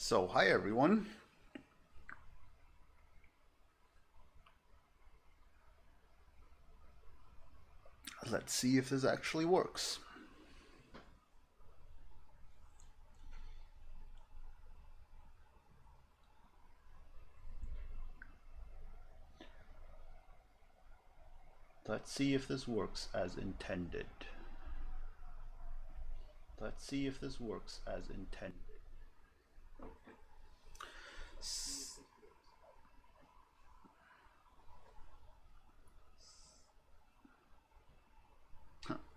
So, hi everyone. Let's see if this actually works. Let's see if this works as intended. Let's see if this works as intended.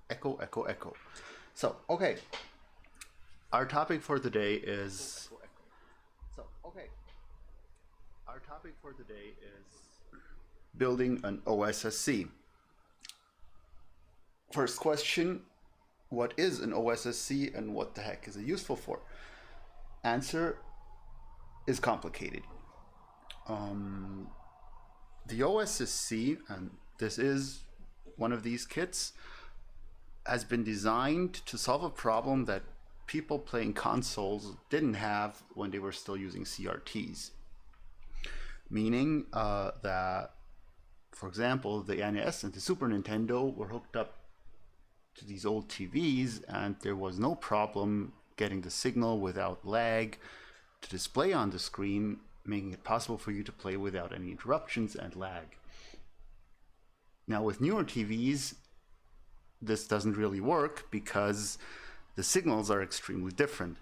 Echo, echo, echo. So, okay. Our topic for today is. Our topic for today is building an OSSC. First question: what is an OSSC and what the heck is it useful for? Answer is complicated. The OSSC, and this is one of these kits, has been designed to solve a problem that people playing consoles didn't have when they were still using CRTs. Meaning that, for example, the NES and the Super Nintendo were hooked up to these old TVs, and there was no problem getting the signal without lag to display on the screen, making it possible for you to play without any interruptions and lag. Now with newer TVs, this doesn't really work because the signals are extremely different.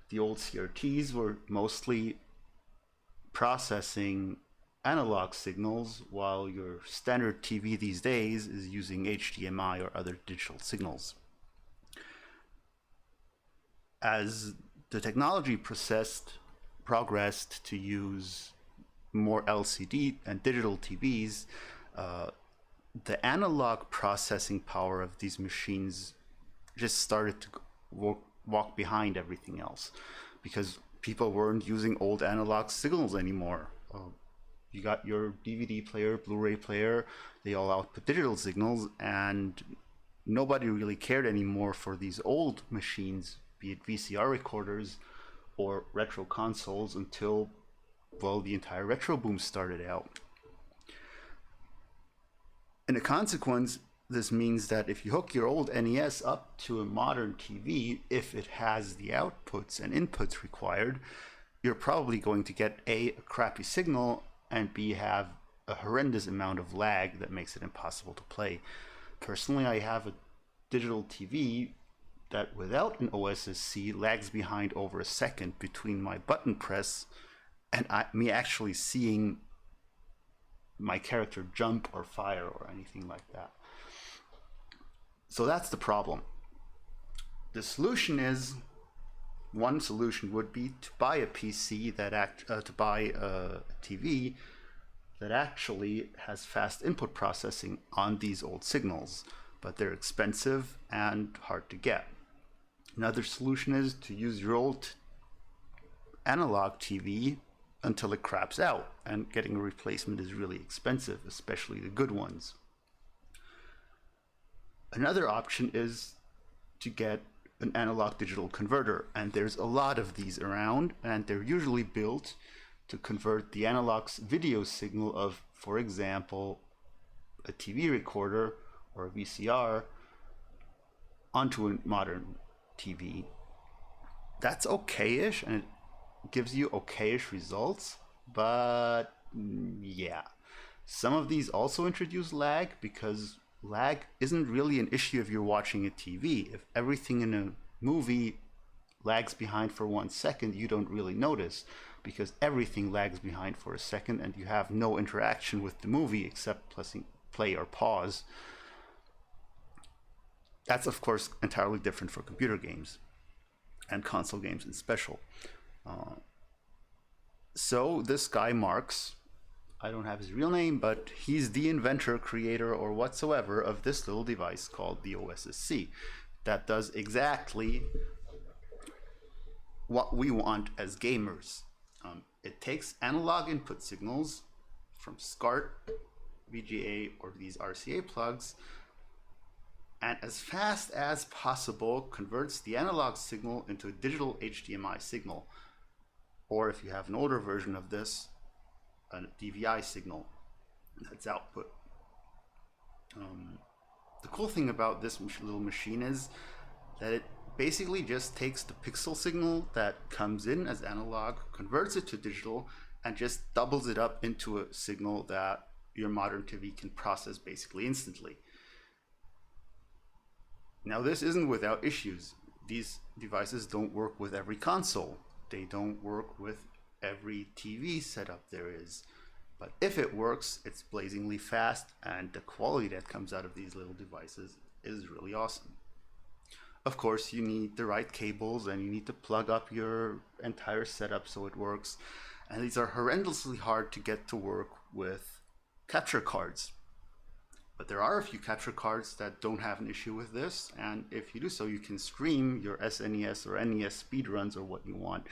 The old CRTs were mostly processing analog signals, while your standard TV these days is using HDMI or other digital signals. As the technology progressed to use more LCD and digital TVs, the analog processing power of these machines just started to walk behind everything else, because people weren't using old analog signals anymore. You got your DVD player, Blu-ray player, they all output digital signals, and nobody really cared anymore for these old machines, be it VCR recorders or retro consoles, until, well, the entire retro boom started out. And a consequence, this means that if you hook your old NES up to a modern TV, if it has the outputs and inputs required, you're probably going to get a crappy signal, and B, have a horrendous amount of lag that makes it impossible to play. Personally, I have a digital TV that without an OSSC lags behind over a second between my button press and me actually seeing my character jump or fire or anything like that. So that's the problem. The solution is, one solution would be to buy a PC to buy a TV that actually has fast input processing on these old signals, but they're expensive and hard to get. Another solution is to use your old analog TV until it craps out, and getting a replacement is really expensive, especially the good ones. Another option is to get an analog digital converter, and there's a lot of these around, and they're usually built to convert the analog video signal of, for example, a TV recorder or a VCR onto a modern TV. That's okay-ish, and it gives you okay-ish results, but yeah. Some of these also introduce lag, because lag isn't really an issue if you're watching a TV. If everything in a movie lags behind for 1 second, you don't really notice, because everything lags behind for a second and you have no interaction with the movie except pressing play or pause. That's of course entirely different for computer games and console games in special. So this guy Marx, I don't have his real name, but he's the inventor, creator, or whatsoever of this little device called the OSSC that does exactly what we want as gamers. It takes analog input signals from SCART, VGA, or these RCA plugs, and as fast as possible converts the analog signal into a digital HDMI signal. or if you have an older version of this, a DVI signal that's output. The cool thing about this little machine is that it basically just takes the pixel signal that comes in as analog, converts it to digital, and just doubles it up into a signal that your modern TV can process basically instantly. Now, this isn't without issues. These devices don't work with every console. They don't work with every TV setup there is. But if it works, it's blazingly fast, and the quality that comes out of these little devices is really awesome. Of course, you need the right cables, and you need to plug up your entire setup so it works. And these are horrendously hard to get to work with capture cards. But there are a few capture cards that don't have an issue with this, and if you do so, you can stream your SNES or NES speedruns or what you want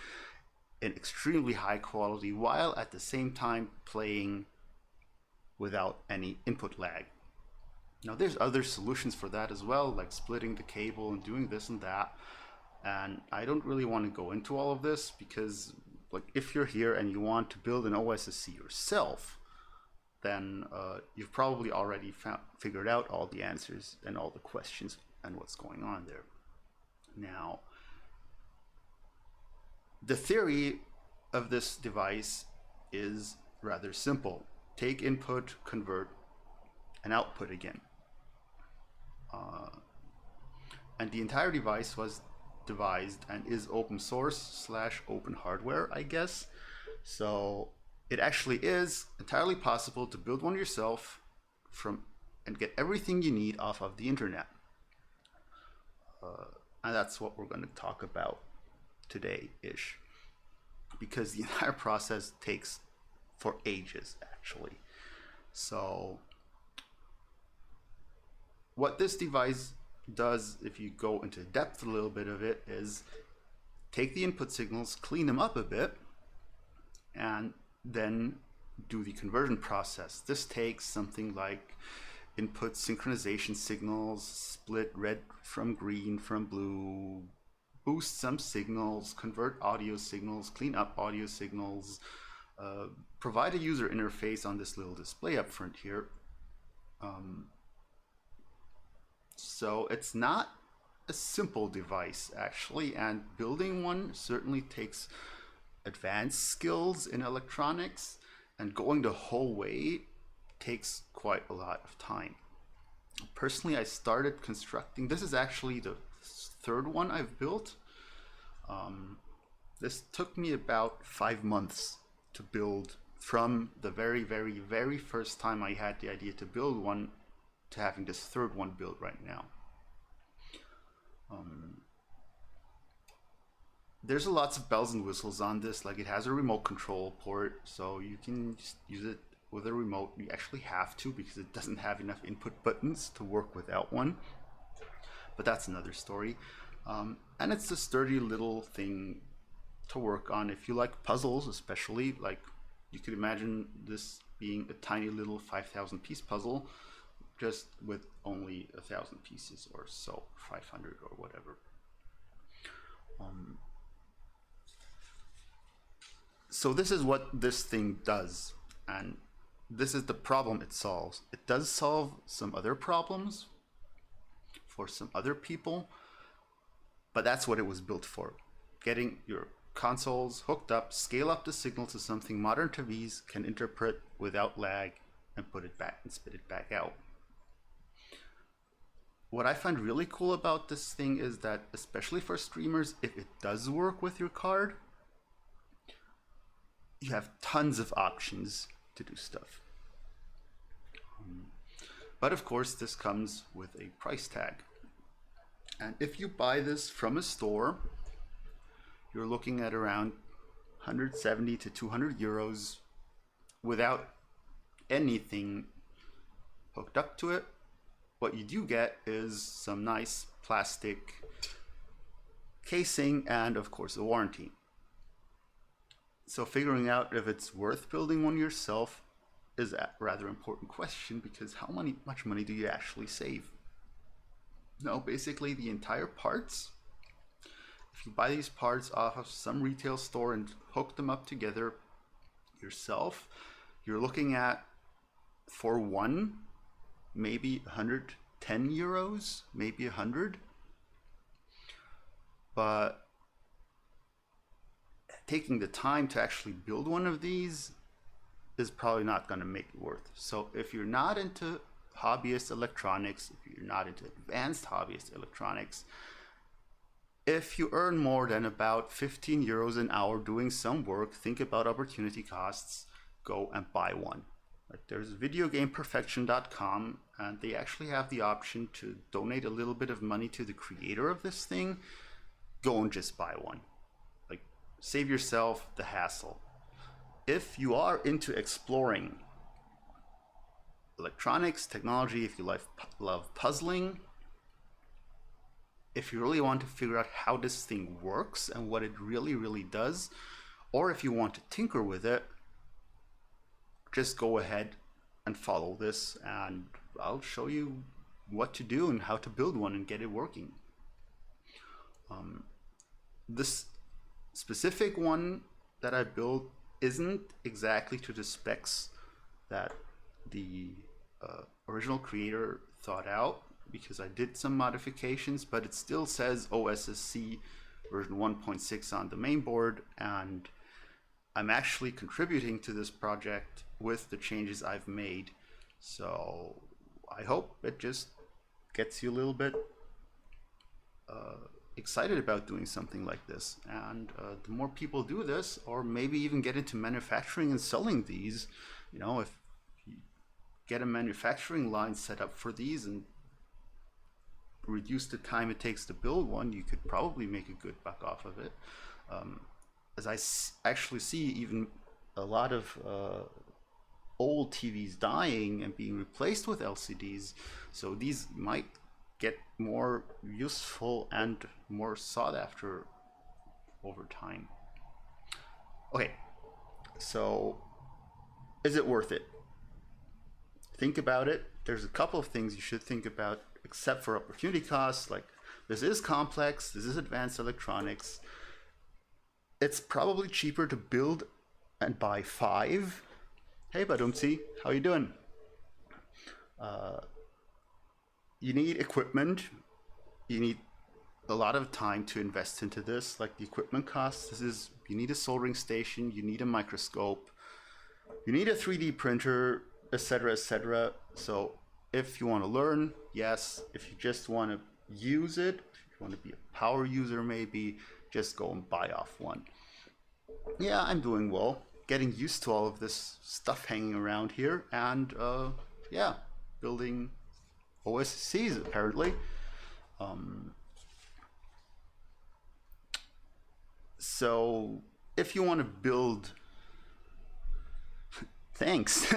in extremely high quality while at the same time playing without any input lag. Now, there's other solutions for that as well, like splitting the cable and doing this and that, and I don't really want to go into all of this because, like, if you're here and you want to build an OSSC yourself, then you've probably already figured out all the answers and all the questions and what's going on there. Now, the theory of this device is rather simple. Take input, convert, and output again. And the entire device was devised and is open source / open hardware, I guess. So it actually is entirely possible to build one yourself and get everything you need off of the internet. And that's what we're going to talk about today-ish, because the entire process takes for ages, actually. So what this device does, if you go into depth a little bit of it, is take the input signals, clean them up a bit, and then do the conversion process. This takes something like input synchronization signals, split red from green from blue, boost some signals, convert audio signals, clean up audio signals, provide a user interface on this little display up front here. So it's not a simple device, actually, and building one certainly takes advanced skills in electronics, and going the whole way takes quite a lot of time. Personally, I started constructing, this is actually the third one I've built. This took me about 5 months to build, from the very, very, very first time I had the idea to build one to having this third one built right now. There's lots of bells and whistles on this, like it has a remote control port, so you can just use it with a remote. You actually have to, because it doesn't have enough input buttons to work without one, but that's another story. And it's a sturdy little thing to work on if you like puzzles, especially. Like, you could imagine this being a tiny little 5,000 piece puzzle, just with only 1,000 pieces or so, 500 or whatever. So this is what this thing does, and this is the problem it solves. It does solve some other problems for some other people, but that's what it was built for. Getting your consoles hooked up, scale up the signal to something modern TVs can interpret without lag, and put it back and spit it back out. What I find really cool about this thing is that, especially for streamers, if it does work with your card, you have tons of options to do stuff. But of course, this comes with a price tag. And if you buy this from a store, you're looking at around 170 to 200 euros without anything hooked up to it. What you do get is some nice plastic casing and, of course, a warranty. So figuring out if it's worth building one yourself is a rather important question, because how much money do you actually save? No, basically the entire parts. If you buy these parts off of some retail store and hook them up together yourself, you're looking at, for one, maybe 110 euros, maybe 100. But taking the time to actually build one of these is probably not going to make it worth. So if you're not into hobbyist electronics, if you're not into advanced hobbyist electronics, if you earn more than about 15 euros an hour doing some work, think about opportunity costs, go and buy one. Like, there's videogameperfection.com, and they actually have the option to donate a little bit of money to the creator of this thing. Go and just buy one. Like, save yourself the hassle. If you are into exploring electronics, technology, if you love puzzling, if you really want to figure out how this thing works and what it really does, or if you want to tinker with it, just go ahead and follow this, and I'll show you what to do and how to build one and get it working. This specific one that I built isn't exactly to the specs that the original creator thought out, because I did some modifications, but it still says OSSC version 1.6 on the main board, and I'm actually contributing to this project with the changes I've made. So I hope it just gets you a little bit excited about doing something like this. And the more people do this, or maybe even get into manufacturing and selling these, you know, if you get a manufacturing line set up for these and reduce the time it takes to build one, you could probably make a good buck off of it. As I actually see even a lot of old TVs dying and being replaced with LCDs, so these might get more useful and more sought after over time. Okay, so is it worth it? Think about it. There's a couple of things you should think about, except for opportunity costs. Like, this is complex, this is advanced electronics. It's probably cheaper to build and buy 5. Hey Badumtsi, how you doing? You need equipment. You need a lot of time to invest into this, like the equipment costs. You need a soldering station, you need a microscope, you need a 3D printer, etc., etc. So if you want to learn, yes. If you just want to use it, if you want to be a power user, maybe just go and buy off one. Yeah, I'm doing well, getting used to all of this stuff hanging around here, and yeah, building OSSCs apparently. So if you want to build, thanks.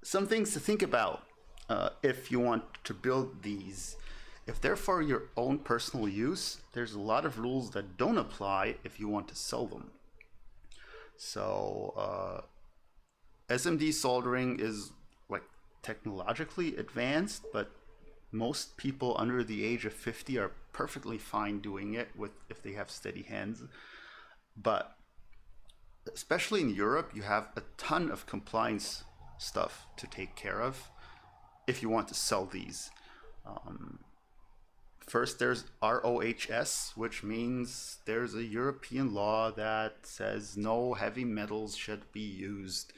Some things to think about if you want to build these. If they're for your own personal use, there's a lot of rules that don't apply if you want to sell them. So SMD soldering is like technologically advanced, but most people under the age of 50 are perfectly fine doing it if they have steady hands. But especially in Europe, you have a ton of compliance stuff to take care of if you want to sell these. First, there's ROHS, which means there's a European law that says no heavy metals should be used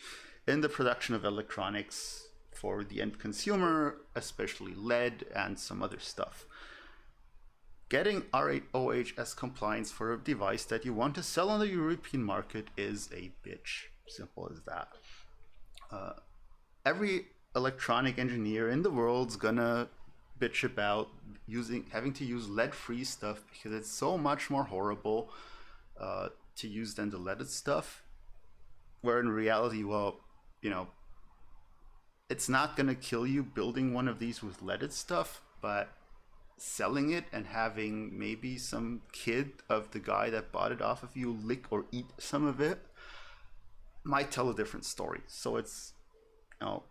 in the production of electronics for the end consumer, especially lead and some other stuff. Getting ROHS compliance for a device that you want to sell on the European market is a bitch. Simple as that. Every electronic engineer in the world's gonna bitch about having to use lead-free stuff because it's so much more horrible to use than the leaded stuff. Where in reality, well, you know, it's not gonna kill you building one of these with leaded stuff, but selling it and having maybe some kid of the guy that bought it off of you lick or eat some of it might tell a different story. So it's, you know,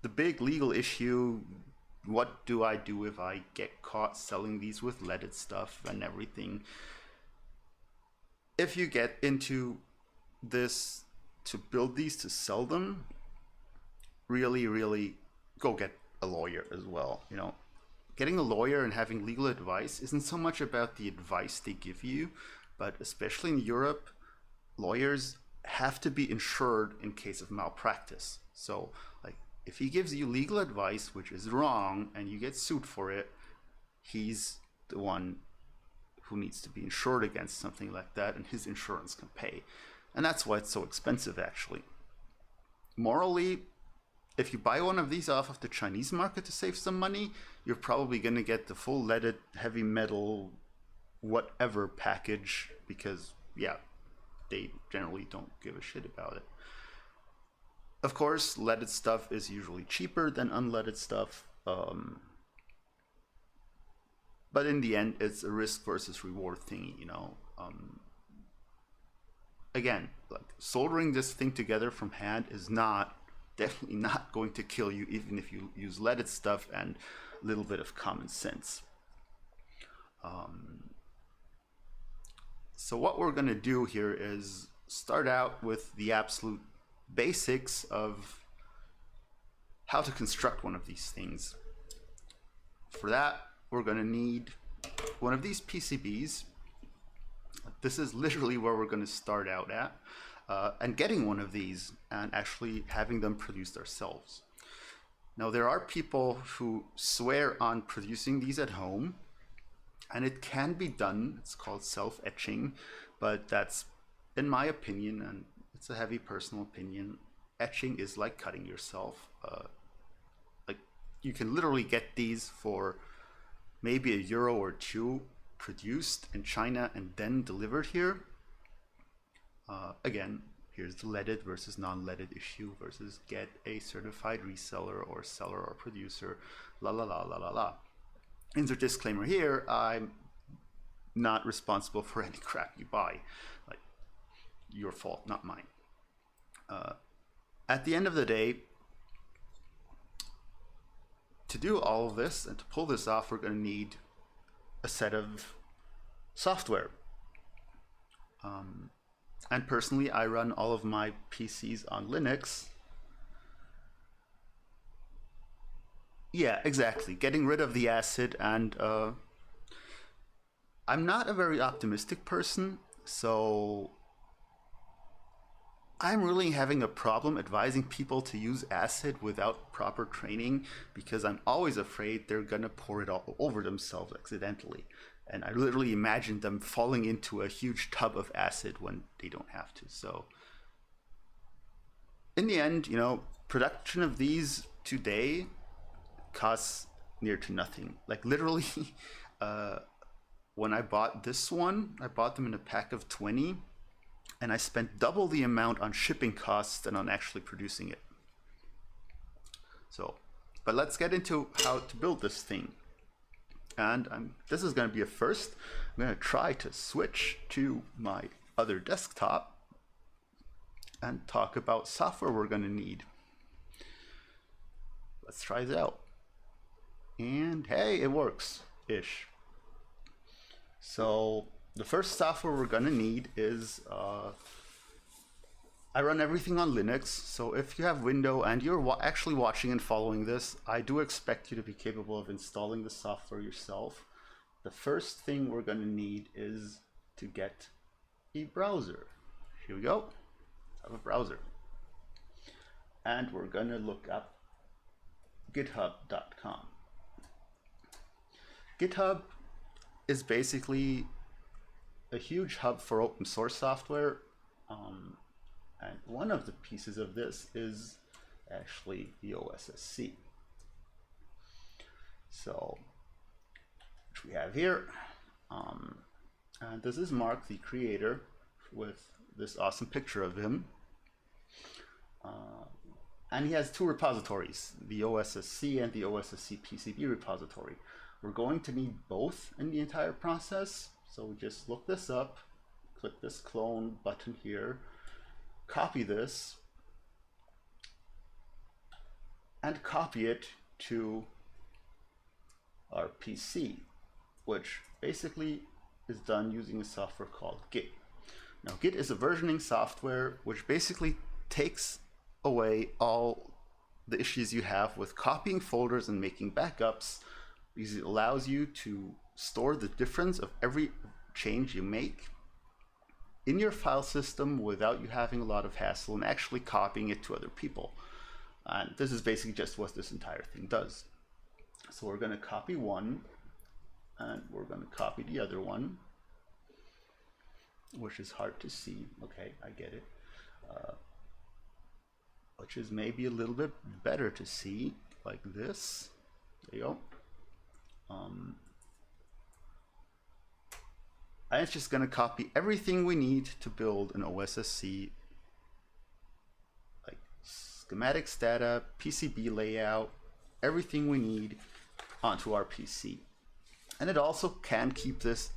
the big legal issue what do I do if I get caught selling these with leaded stuff and everything? If you get into this to build these to sell them, really go get a lawyer as well. You know, getting a lawyer and having legal advice isn't so much about the advice they give you, but especially in Europe, lawyers have to be insured in case of malpractice. So like if he gives you legal advice which is wrong and you get sued for it, he's the one who needs to be insured against something like that, and his insurance can pay. And that's why it's so expensive actually. Morally, if you buy one of these off of the Chinese market to save some money, you're probably going to get the full leaded, heavy metal, whatever package, because yeah, they generally don't give a shit about it. Of course, leaded stuff is usually cheaper than unleaded stuff. But in the end, it's a risk versus reward thingy, you know. Again, like soldering this thing together from hand is definitely not going to kill you, even if you use leaded stuff and a little bit of common sense. So what we're going to do here is start out with the absolute basics of how to construct one of these things. For that, we're going to need one of these PCBs. This is literally where we're going to start out at, and getting one of these and actually having them produced ourselves. Now, there are people who swear on producing these at home, and it can be done. It's called self-etching, but that's, in my opinion, and it's a heavy personal opinion, etching is like cutting yourself. Like you can literally get these for maybe €1 or €2 produced in China and then delivered here. Again, here's the leaded versus non-leaded issue versus get a certified reseller or seller or producer, la la la la la la. Insert disclaimer here, I'm not responsible for any crap you buy. Like, your fault, not mine. At the end of the day, to do all of this and to pull this off, we're going to need a set of software. And personally, I run all of my PCs on Linux. Yeah, exactly. Getting rid of the acid, and I'm not a very optimistic person, so I'm really having a problem advising people to use acid without proper training, because I'm always afraid they're gonna pour it all over themselves accidentally. And I literally imagine them falling into a huge tub of acid when they don't have to. So in the end, you know, production of these today costs near to nothing. Like literally, when I bought this one, I bought them in a pack of 20, and I spent double the amount on shipping costs than on actually producing it. So, but let's get into how to build this thing. And this is going to be a first. I'm going to try to switch to my other desktop and talk about software we're going to need. Let's try this out. And hey, it works-ish. So the first software we're going to need is, I run everything on Linux. So if you have Windows and you're actually watching and following this, I do expect you to be capable of installing the software yourself. The first thing we're going to need is to get a browser. Here we go. I have a browser. And we're going to look up github.com. GitHub is basically a huge hub for open source software. And one of the pieces of this is actually the OSSC. So, which we have here. And this is Mark, the creator, with this awesome picture of him. And he has two repositories, the OSSC and the OSSC PCB repository. We're going to need both in the entire process. So we just look this up, click this clone button here, copy this, and copy it to our PC, which basically is done using a software called Git. Now, Git is a versioning software which basically takes away all the issues you have with copying folders and making backups, because it allows you to store the difference of every change you make in your file system without you having a lot of hassle and actually copying it to other people. And this is basically just what this entire thing does. So we're going to copy one, and we're going to copy the other one, which is hard to see. Okay, I get it. Which is maybe a little bit better to see, like this. There you go. And it's just going to copy everything we need to build an OSSC, like schematics data, PCB layout, everything we need onto our PC. And it also can keep this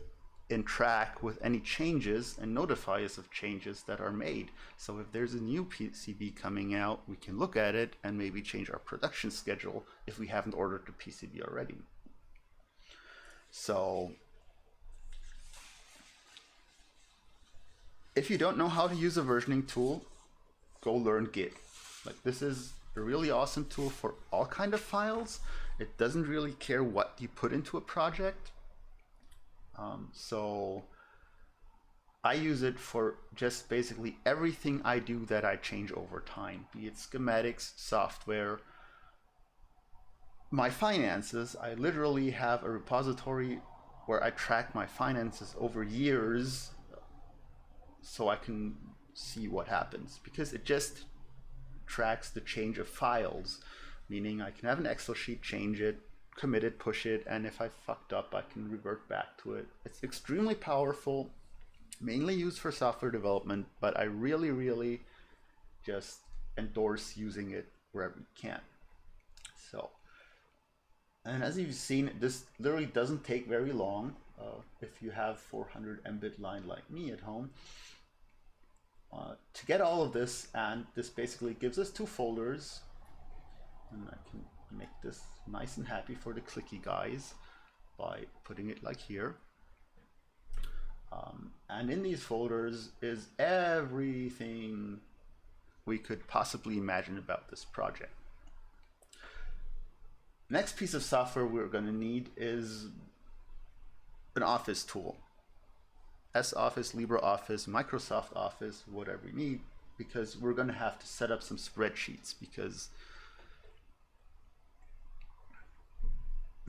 in track with any changes and notify us of changes that are made. So if there's a new PCB coming out, we can look at it and maybe change our production schedule if we haven't ordered the PCB already. So if you don't know how to use a versioning tool, go learn Git. Like, this is a really awesome tool for all kind of files. It doesn't really care what you put into a project. So I use it for just basically everything I do that I change over time, be it schematics, software, my finances. I literally have a repository where I track my finances over years so I can see what happens, because it just tracks the change of files, meaning I can have an Excel sheet, change it, commit it, push it, and if I fucked up, I can revert back to it. It's extremely powerful, mainly used for software development, but I really just endorse using it wherever you can. So, and as you've seen, this literally doesn't take very long if you have 400 Mbit line like me at home. To get all of this, and this basically gives us two folders, and I can make this nice and happy for the clicky guys by putting it like here. And in these folders is everything we could possibly imagine about this project. Next piece of software we're going to need is an Office tool. S-Office, LibreOffice, Microsoft Office, whatever we need, because we're going to have to set up some spreadsheets, because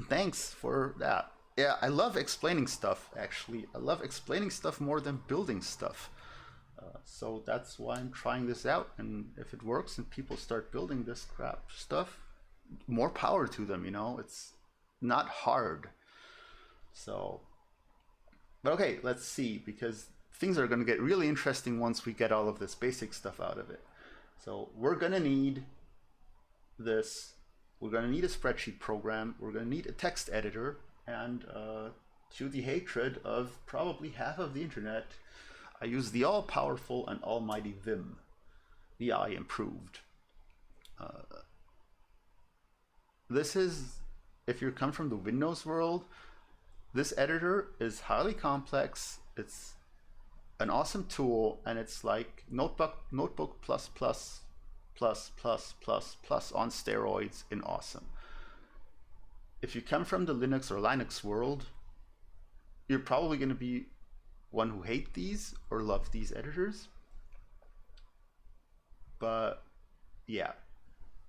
thanks for that. Yeah, I love explaining stuff, actually. I love explaining stuff more than building stuff. So that's why I'm trying this out, and if it works and people start building this crap stuff, more power to them, you know? It's not hard. So, but okay, let's see, because things are going to get really interesting once we get all of this basic stuff out of it. So we're going to need this. We're going to need a spreadsheet program. We're going to need a text editor, and to the hatred of probably half of the internet, I use the all-powerful and almighty Vim, VI improved. This is, if you come from the Windows world, this editor is highly complex. It's an awesome tool, and it's like Notebook plus plus plus plus plus plus on steroids in awesome. If you come from the Linux or Linux world, you're probably going to be one who hate these or love these editors. But yeah,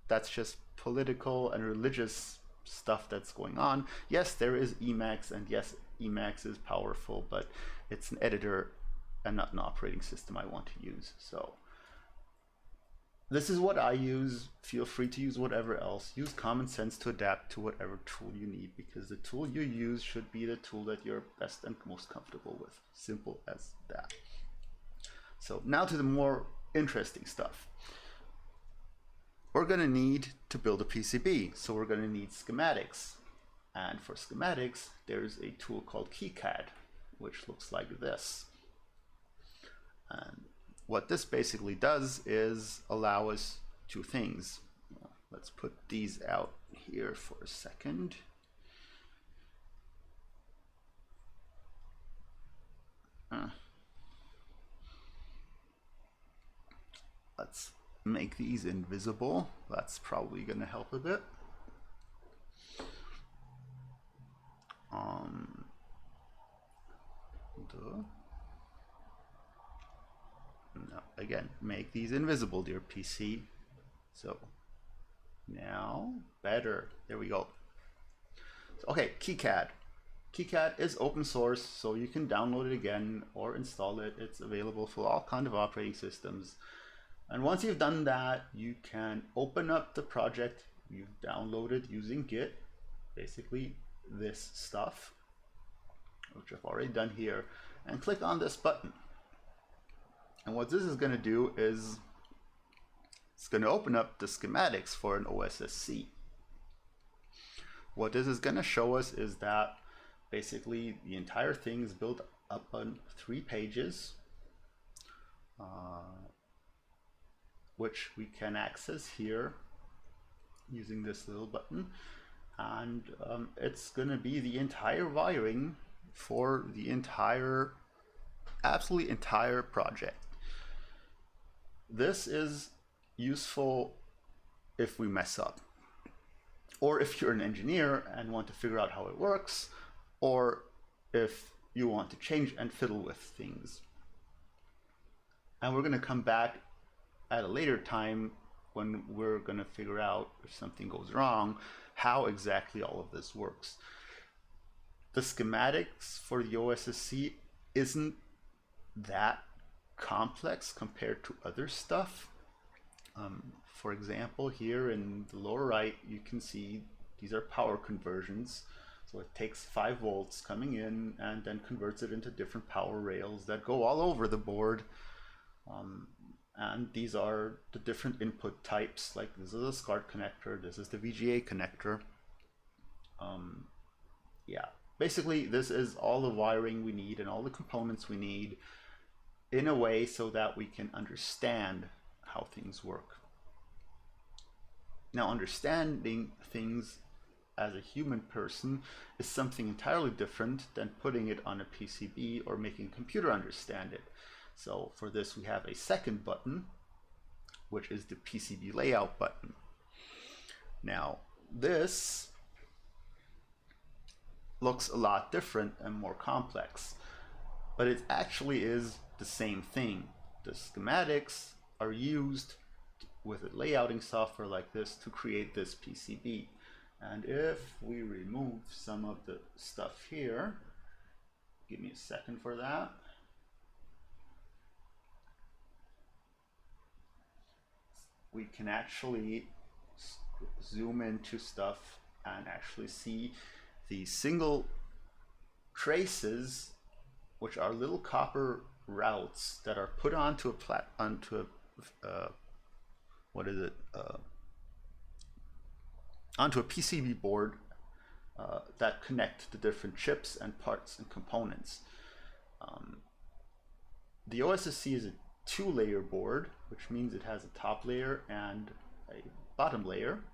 that's just political and religious stuff that's going on. Yes, there is Emacs, and yes, Emacs is powerful, but it's an editor and not an operating system I want to use. So this is what I use. Feel free to use whatever else. Use common sense to adapt to whatever tool you need, because the tool you use should be the tool that you're best and most comfortable with. Simple as that. So now to the more interesting stuff. We're going to need to build a PCB, so we're going to need schematics. And for schematics, there's a tool called KiCad, which looks like this. And what this basically does is allow us two things. Let's put these out here for a second. make these invisible. That's probably going to help a bit. No, again, make these invisible, dear PC. So now, better. There we go. So, okay, KiCad. KiCad is open source, so you can download it again or install it. It's available for all kinds of operating systems. And once you've done that, you can open up the project you've downloaded using Git, basically this stuff, which I've already done here, and click on this button. And what this is going to do is it's going to open up the schematics for an OSSC. What this is going to show us is that basically the entire thing is built up on 3 pages, which we can access here using this little button. And it's going to be the entire wiring for the absolutely entire project. This is useful if we mess up, or if you're an engineer and want to figure out how it works, or if you want to change and fiddle with things. And we're going to come back at a later time when we're going to figure out if something goes wrong, how exactly all of this works. The schematics for the OSSC isn't that complex compared to other stuff. For example, here in the lower right, you can see these are power conversions. So it takes 5 volts coming in and then converts it into different power rails that go all over the board. And these are the different input types, like this is a SCART connector, this is the VGA connector. Yeah, basically this is all the wiring we need and all the components we need in a way so that we can understand how things work. Now, understanding things as a human person is something entirely different than putting it on a PCB or making a computer understand it. So for this, we have a second button, which is the PCB layout button. Now, this looks a lot different and more complex, but it actually is the same thing. The schematics are used with a layouting software like this to create this PCB. And if we remove some of the stuff here, give me a second for that. We can actually zoom into stuff and actually see the single traces, which are little copper routes that are put onto onto a PCB board that connect the different chips and parts and components. The OSSC is a 2-layer board, which means it has a top layer and a bottom layer.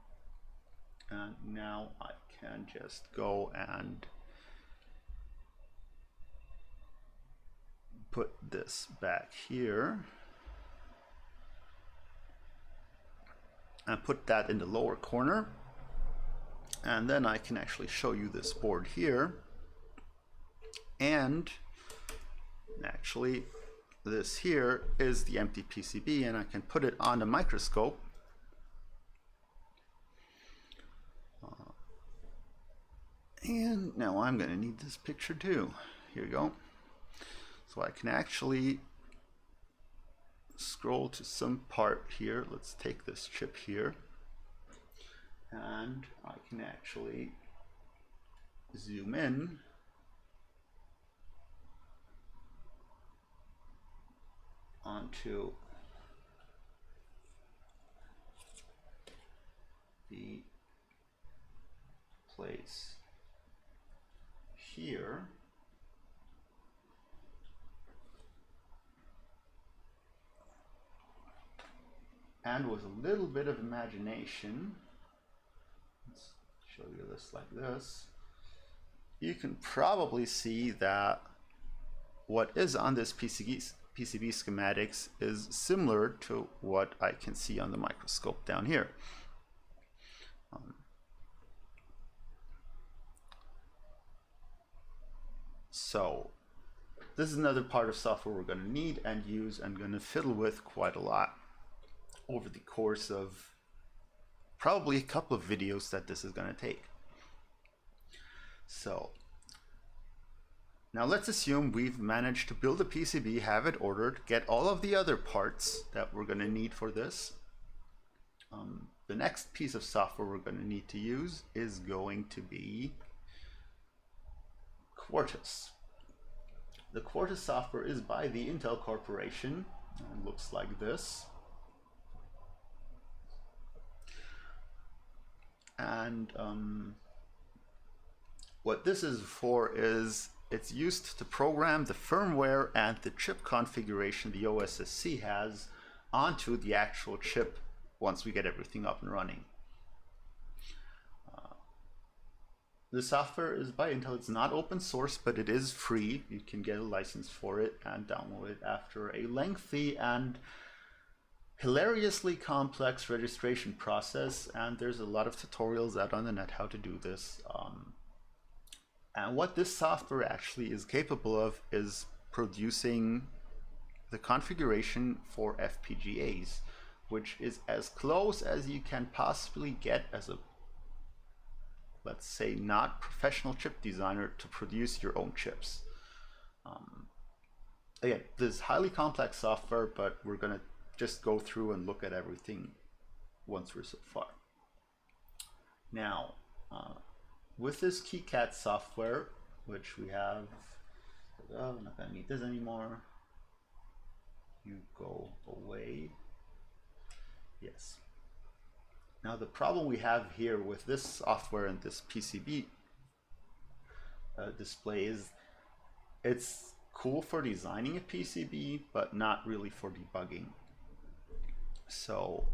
And now I can just go and put this back here and put that in the lower corner. And then I can actually show you this board here. And actually, this here is the empty PCB, and I can put it on the microscope. And now I'm going to need this picture too. Here we go. So I can actually scroll to some part here. Let's take this chip here. And I can actually zoom in onto the place here. And with a little bit of imagination, let's show you this like this, you can probably see that what is on this PCB PCB schematics is similar to what I can see on the microscope down here. So this is another part of software we're going to need and use and going to fiddle with quite a lot over the course of probably a couple of videos that this is going to take. So now let's assume we've managed to build a PCB, have it ordered, get all of the other parts that we're going to need for this. The next piece of software we're going to need to use is going to be Quartus. The Quartus software is by the Intel Corporation. It looks like this. And what this is for is it's used to program the firmware and the chip configuration the OSSC has onto the actual chip once we get everything up and running. The software is by Intel. It's not open source, but it is free. You can get a license for it and download it after a lengthy and hilariously complex registration process. And there's a lot of tutorials out on the net how to do this. And what this software actually is capable of is producing the configuration for FPGAs, which is as close as you can possibly get as a, let's say, not professional chip designer to produce your own chips. Again, this is highly complex software, but we're going to just go through and look at everything once we're so far. Now, with this KiCad software, which we have, I'm not going to need this anymore. You go away. Yes. Now the problem we have here with this software and this PCB display is it's cool for designing a PCB, but not really for debugging. So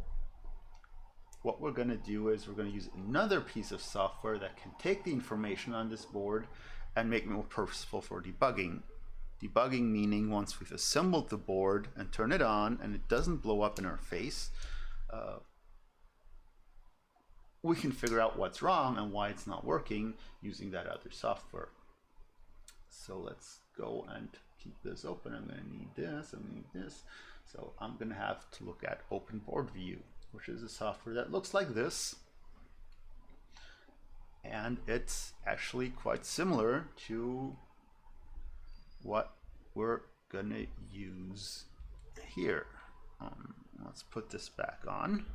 what we're going to do is we're going to use another piece of software that can take the information on this board and make it more purposeful for debugging. Debugging meaning once we've assembled the board and turn it on and it doesn't blow up in our face, we can figure out what's wrong and why it's not working using that other software. So let's go and keep this open. I'm going to need this, I'm going to need this. So I'm going to have to look at Open Board View, which is a software that looks like this. And it's actually quite similar to what we're going to use here. Let's put this back on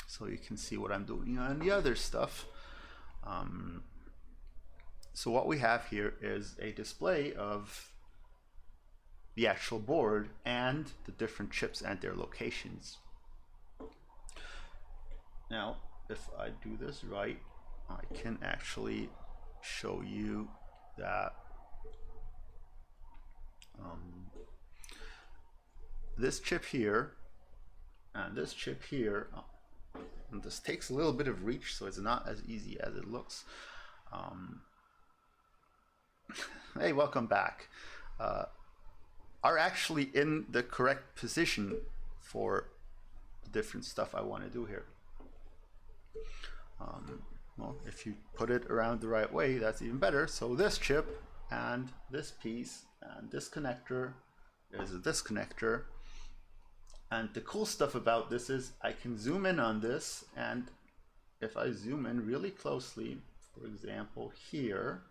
so you can see what I'm doing on the other stuff. So what we have here is a display of the actual board and the different chips and their locations. Now, if I do this right, I can actually show you that this chip here and this chip here, and this takes a little bit of reach, so it's not as easy as it looks. Hey, welcome back. Are actually in the correct position for the different stuff I want to do here. Well, if you put it around the right way, that's even better. So this chip and this piece and this connector is this connector. And the cool stuff about this is I can zoom in on this, and if I zoom in really closely, for example here,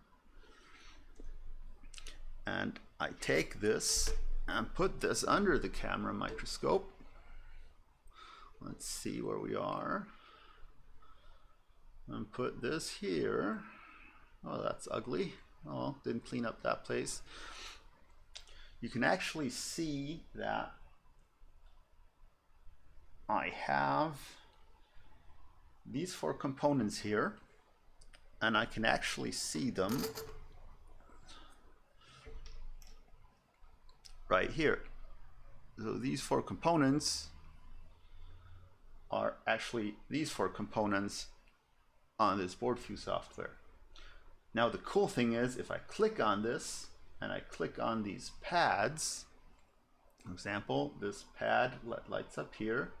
and I take this and put this under the camera microscope. Let's see where we are. And put this here. Oh, that's ugly. Oh, didn't clean up that place. You can actually see that I have these 4 components here, and I can actually see them right here. So these 4 components are actually these 4 components on this board view software. Now the cool thing is if I click on this and I click on these pads, For example, this pad lights up here.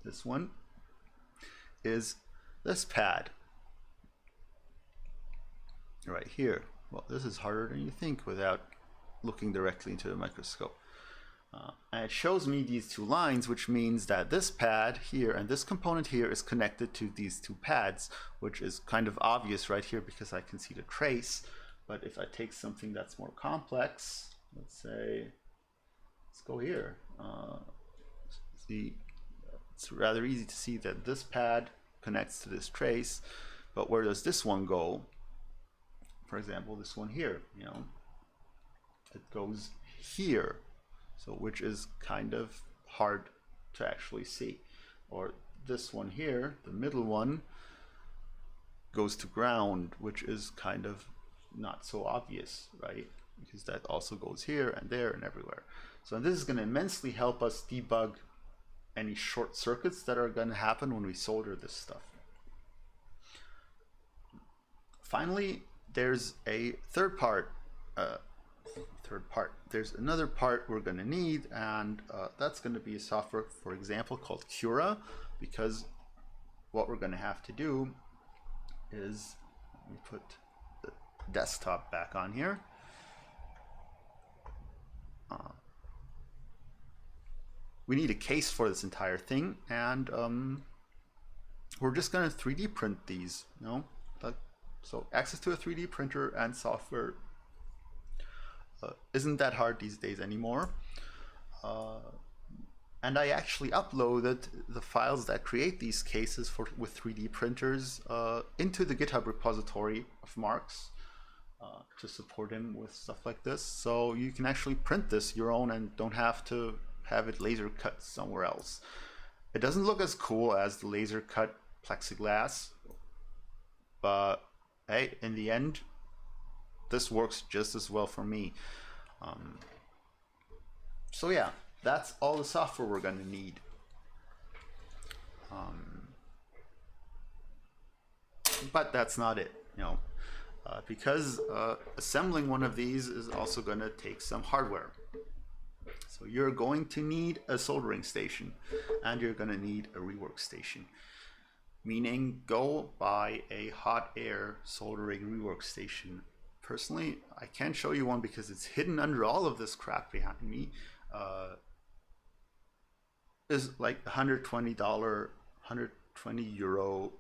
This one is this pad right here. Well, this is harder than you think without looking directly into the microscope. And it shows me these two lines, which means that this pad here and this component here is connected to these two pads, which is kind of obvious right here because I can see the trace. But if I take something that's more complex, let's say, let's go here. See, it's rather easy to see that this pad connects to this trace, but where does this one go? For example, this one here, you know, it goes here. So which is kind of hard to actually see. Or this one here, the middle one, goes to ground, which is kind of not so obvious, right? Because that also goes here and there and everywhere. So this is going to immensely help us debug any short circuits that are going to happen when we solder this stuff. Finally, there's a third part. There's another part we're going to need, and that's going to be a software, for example, called Cura, because what we're going to have to do is, let me put the desktop back on here. We need a case for this entire thing, and we're just going to 3D print these, you know? So access to a 3D printer and software isn't that hard these days anymore. And I actually uploaded the files that create these cases with 3D printers into the GitHub repository of Mark's to support him with stuff like this. So you can actually print this your own and don't have to have it laser cut somewhere else. It doesn't look as cool as the laser cut plexiglass, but hey, in the end, this works just as well for me. So yeah, that's all the software we're going to need. But that's not it, you know, because assembling one of these is also going to take some hardware. So you're going to need a soldering station, and you're going to need a rework station. Meaning, go buy a hot air soldering rework station. Personally, I can't show you one because it's hidden under all of this crap behind me. Is like $120, 120 euro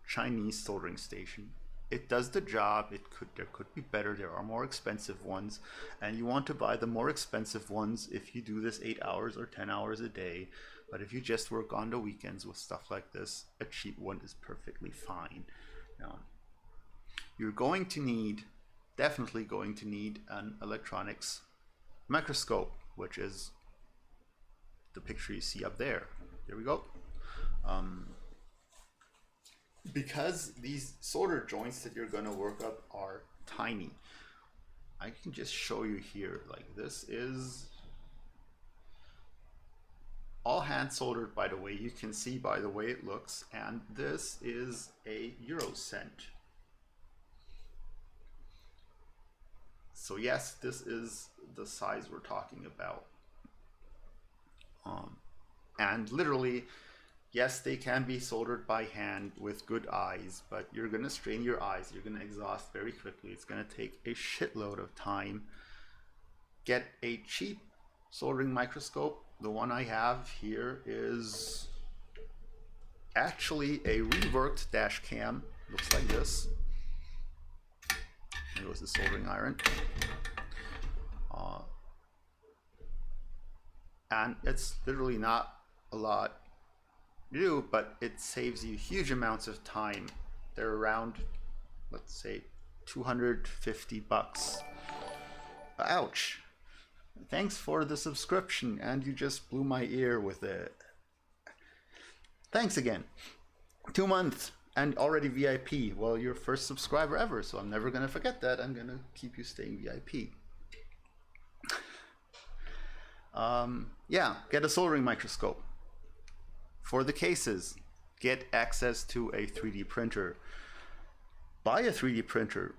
Chinese soldering station. It does the job. There could be better. There are more expensive ones, and you want to buy the more expensive ones if you do this 8 hours or 10 hours a day. But if you just work on the weekends with stuff like this, a cheap one is perfectly fine. You're going to need, definitely going to need, an electronics microscope, which is the picture you see up there. There we go. Because these solder joints that you're going to work up are tiny, I can just show you here. Like, this is all hand soldered, by the way. You can see by the way it looks, and this is a Euro cent. So yes, this is the size we're talking about. And literally, yes, they can be soldered by hand with good eyes, but you're going to strain your eyes. You're going to exhaust very quickly. It's going to take a shitload of time. Get a cheap soldering microscope. The one I have here is actually a reworked dash cam. Looks like this. There goes the soldering iron. And it's literally not a lot to do, but it saves you huge amounts of time. They're around, let's say, 250 bucks. Ouch. Thanks for the subscription, and you just blew my ear with it. Thanks again. 2 months and already VIP. Well, you're first subscriber ever, so I'm never gonna forget that. I'm gonna keep you staying VIP. Yeah, get a soldering microscope. For the cases, get access to a 3D printer. Buy a 3D printer.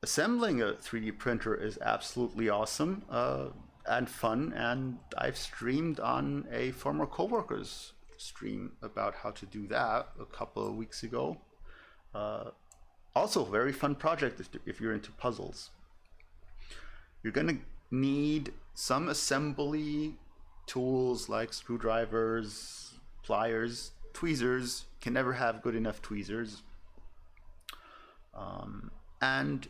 Assembling a 3D printer is absolutely awesome. and fun. And I've streamed on a former coworker's stream about how to do that a couple of weeks ago. Also, very fun project if you're into puzzles. You're gonna need some assembly tools like screwdrivers, pliers, tweezers. Can never have good enough tweezers. And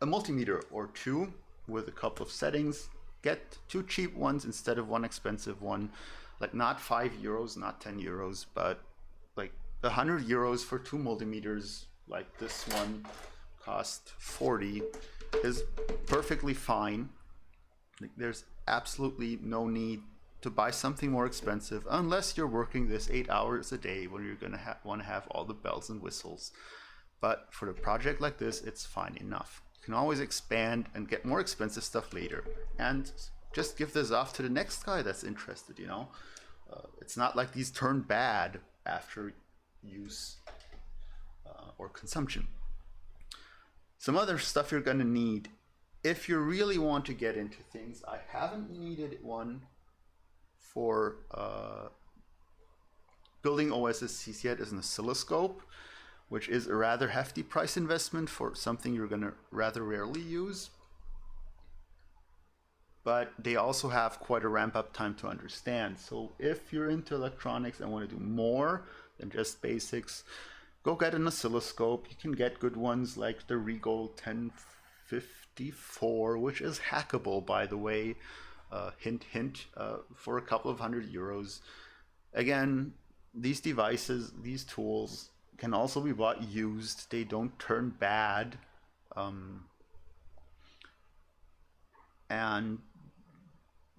a multimeter or two with a couple of settings. Get two cheap ones instead of one expensive one. Like not €5, not €10, but like €100 for two multimeters. Like this one cost 40 is perfectly fine. Like there's absolutely no need to buy something more expensive unless you're working this 8 hours a day when you're gonna want to have all the bells and whistles. But for a project like this, it's fine enough. You can always expand and get more expensive stuff later, and just give this off to the next guy that's interested. It's not like these turn bad after use or consumption. Some other stuff you're gonna need if you really want to get into things. I haven't needed one for building OSSCs yet. Is an oscilloscope, which is a rather hefty price investment for something you're gonna rather rarely use. But they also have quite a ramp up time to understand. So if you're into electronics and want to do more than just basics, go get an oscilloscope. You can get good ones like the Regal 1054, which is hackable, by the way. Hint, hint, for a couple of €100. Again, these devices, these tools can also be bought used. They don't turn bad. And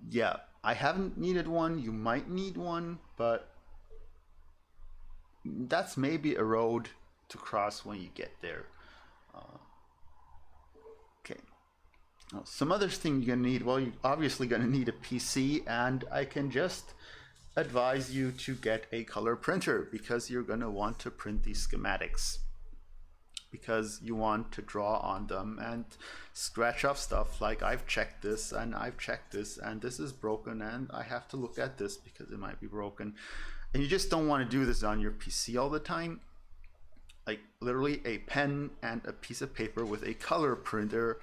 yeah, I haven't needed one. You might need one, but that's maybe a road to cross when you get there. Okay. Now, some other thing you're gonna need, well, you're obviously gonna need a PC, and I can just advise you to get a color printer because you're gonna want to print these schematics, because you want to draw on them and scratch off stuff like I've checked this and I've checked this and this is broken and I have to look at this because it might be broken. And you just don't want to do this on your PC all the time. Like literally a pen and a piece of paper with a color printer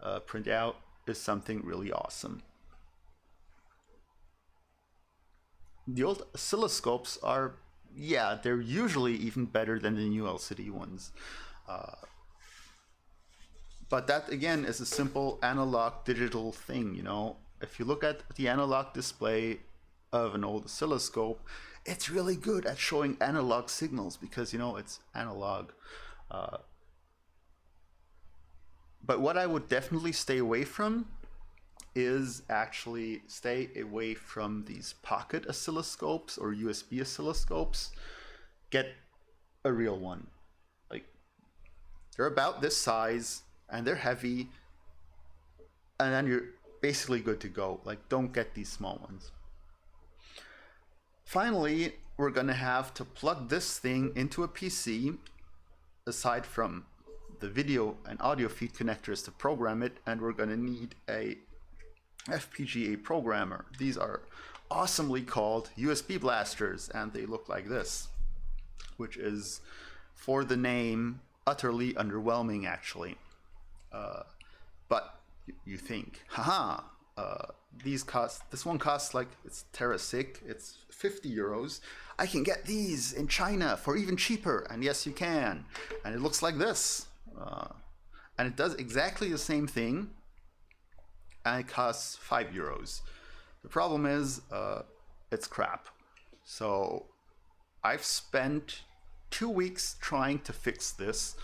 printout is something really awesome. The old oscilloscopes are, yeah, they're usually even better than the new LCD ones. But that again is a simple analog digital thing. If you look at the analog display of an old oscilloscope, it's really good at showing analog signals because it's analog. But what I would definitely stay away from is actually stay away from these pocket oscilloscopes or USB oscilloscopes. Get a real one. Like, they're about this size and they're heavy, and then you're basically good to go. Like, don't get these small ones. Finally, we're gonna have to plug this thing into a PC, aside from the video and audio feed connectors to program it, and we're gonna need a FPGA programmer. These are awesomely called USB blasters, and they look like this, which is, for the name, utterly underwhelming actually. But you think, haha, this one costs like, it's terasick, it's €50. I can get these in China for even cheaper, and yes you can. And it looks like this, and it does exactly the same thing, and it costs €5. The problem is it's crap. So I've spent 2 weeks trying to fix this,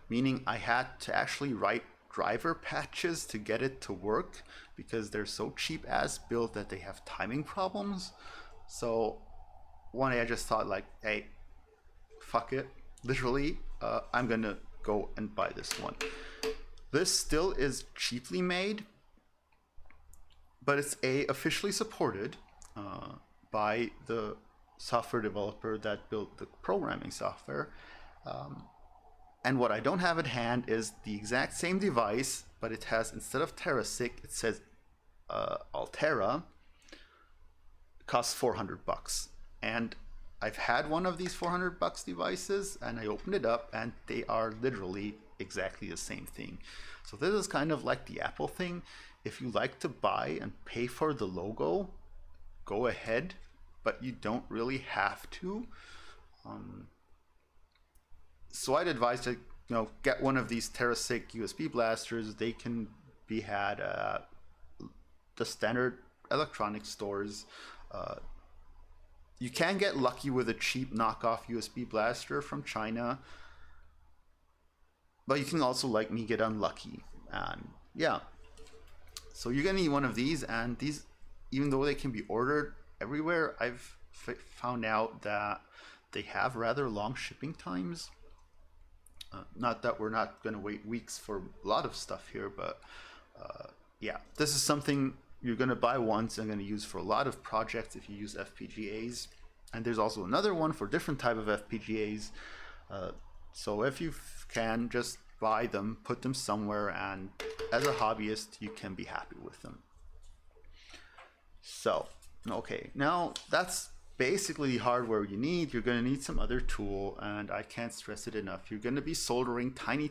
meaning I had to actually write driver patches to get it to work because they're so cheap as built that they have timing problems. So one day I just thought like, hey, fuck it, literally, I'm gonna go and buy this one. This still is cheaply made, but it's officially supported by the software developer that built the programming software. And what I don't have at hand is the exact same device, but it has, instead of terasick, it says Altera costs $400, and I've had one of these $400 devices, and I opened it up, and they are literally exactly the same thing. So this is kind of like the Apple thing. If you like to buy and pay for the logo, go ahead, but you don't really have to. So I'd advise to get one of these TerraSig USB blasters. They can be had at the standard electronics stores. You can get lucky with a cheap knockoff USB blaster from China, but you can also, like me, get unlucky. And yeah, so you're gonna need one of these, and these, even though they can be ordered everywhere, I've found out that they have rather long shipping times. Not that we're not going to wait weeks for a lot of stuff here, but yeah, this is something you're going to buy once and going to use for a lot of projects if you use FPGAs. And there's also another one for different type of FPGAs. So if you can, just buy them, put them somewhere, and as a hobbyist, you can be happy with them. So, okay, now that's basically the hardware you need. You're going to need some other tool, and I can't stress it enough. You're going to be soldering tiny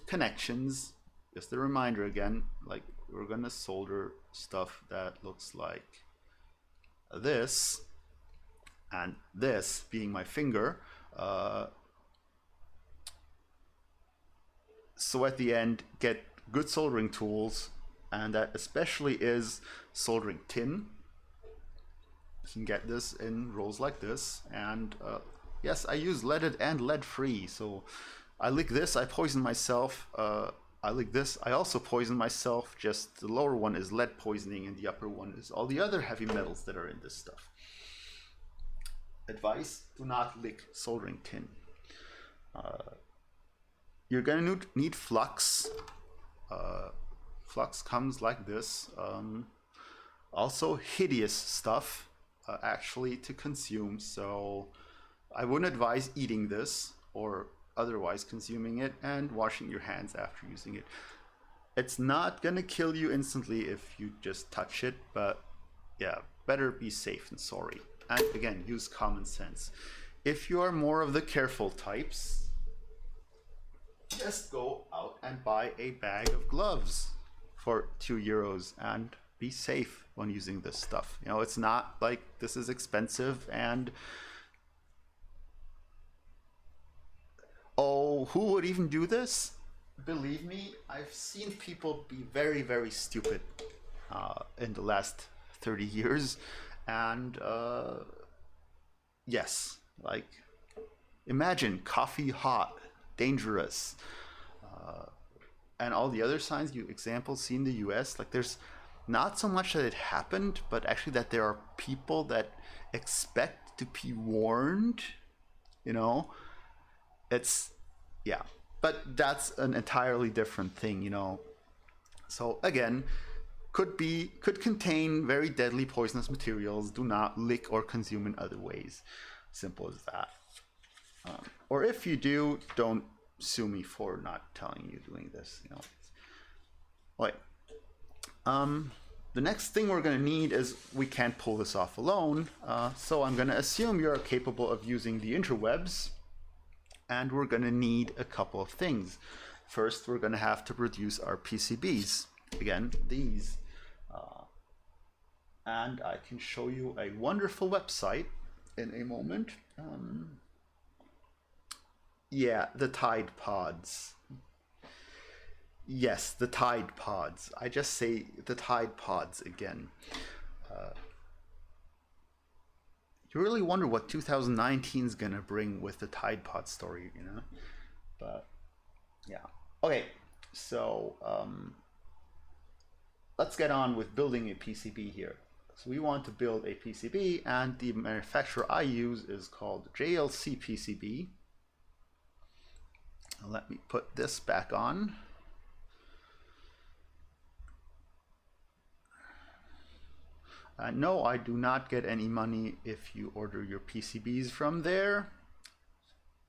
connections. Just a reminder again, like we're going to solder stuff that looks like this, and this being my finger. So at the end, get good soldering tools, and that especially is soldering tin. You can get this in rolls like this, and yes, I use leaded and lead-free. So I lick this, I poison myself. I lick this, I also poison myself. Just the lower one is lead poisoning, and the upper one is all the other heavy metals that are in this stuff. Advice: do not lick soldering tin. You're gonna need flux. Flux comes like this. Also hideous stuff. Actually to consume, so I wouldn't advise eating this or otherwise consuming it, and washing your hands after using it. It's not gonna kill you instantly if you just touch it, but yeah, better be safe than sorry. And again, use common sense. If you are more of the careful types, just go out and buy a bag of gloves for €2 and be safe when using this stuff. It's not like this is expensive, and oh, who would even do this? Believe me, I've seen people be very, very stupid in the last 30 years, and yes, like imagine coffee hot, dangerous, and all the other signs examples see in the US. Like there's not so much that it happened, but actually that there are people that expect to be warned. It's, yeah, but that's an entirely different thing. So again, could contain very deadly poisonous materials. Do not lick or consume in other ways. Simple as that. Or if you do, don't sue me for not telling you doing this. Wait. The next thing we're going to need is, we can't pull this off alone, so I'm going to assume you're capable of using the interwebs, and we're going to need a couple of things. First, we're going to have to produce our PCBs. Again, these. And I can show you a wonderful website in a moment. Yeah, the Tide Pods. Yes, the Tide Pods. I just say the Tide Pods again. You really wonder what 2019 is gonna bring with the Tide Pod story, But yeah. Okay, so let's get on with building a PCB here. So we want to build a PCB, and the manufacturer I use is called JLC PCB. Let me put this back on. No, I do not get any money if you order your PCBs from there,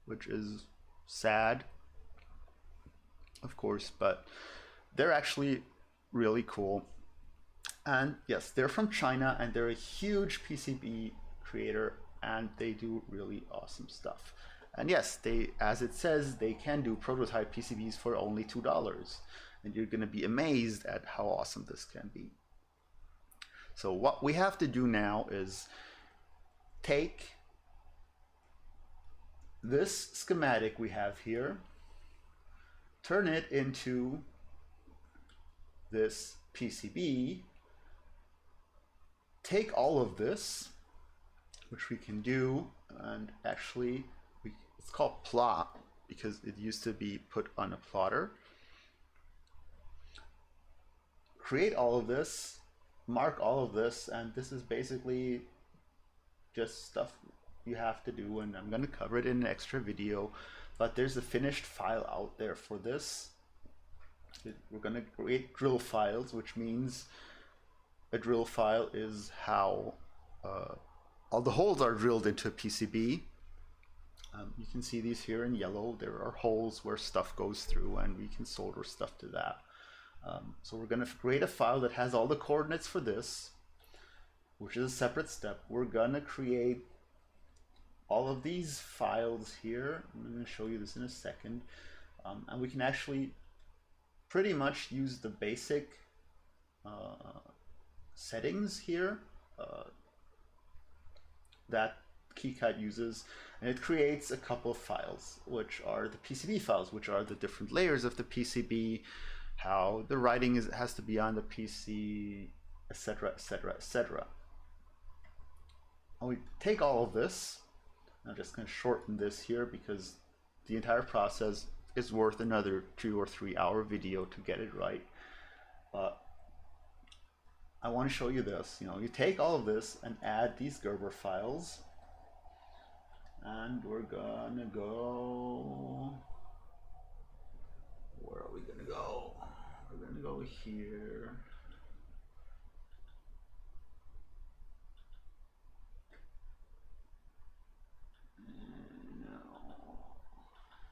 which is sad, of course, but they're actually really cool. And yes, they're from China and they're a huge PCB creator and they do really awesome stuff. And yes, they, as it says, they can do prototype PCBs for only $2. And you're going to be amazed at how awesome this can be. So what we have to do now is take this schematic we have here, turn it into this PCB, take all of this, which we can do, and actually it's called plot because it used to be put on a plotter. Create all of this, mark all of this, and this is basically just stuff you have to do, and I'm going to cover it in an extra video, but there's a finished file out there for this. We're going to create drill files, which means a drill file is how all the holes are drilled into a PCB. You can see these here in yellow. There are holes where stuff goes through and we can solder stuff to that. So we're going to create a file that has all the coordinates for this, which is a separate step. We're going to create all of these files here. I'm going to show you this in a second. And we can actually pretty much use the basic settings here that KiCad uses, and it creates a couple of files, which are the PCB files, which are the different layers of the PCB, how the writing has to be on the PC, etc., etc., etc. And we take all of this. I'm just going to shorten this here because the entire process is worth another 2 or 3 hour video to get it right. But I want to show you this. You take all of this and add these Gerber files, and we're gonna go. Where are we gonna go? We're gonna go here. No,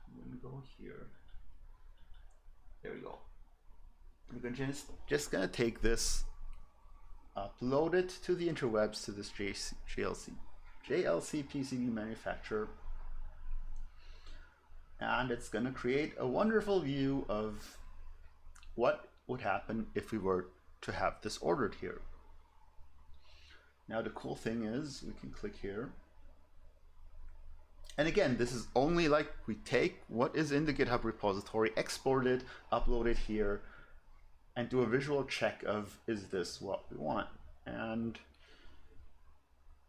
I'm gonna go here. There we go. We're gonna just gonna take this, upload it to the interwebs to this JLC PCB manufacturer, and it's going to create a wonderful view of what would happen if we were to have this ordered here. Now the cool thing is we can click here, and again, this is only like we take what is in the GitHub repository, export it, upload it here, and do a visual check of, is this what we want? And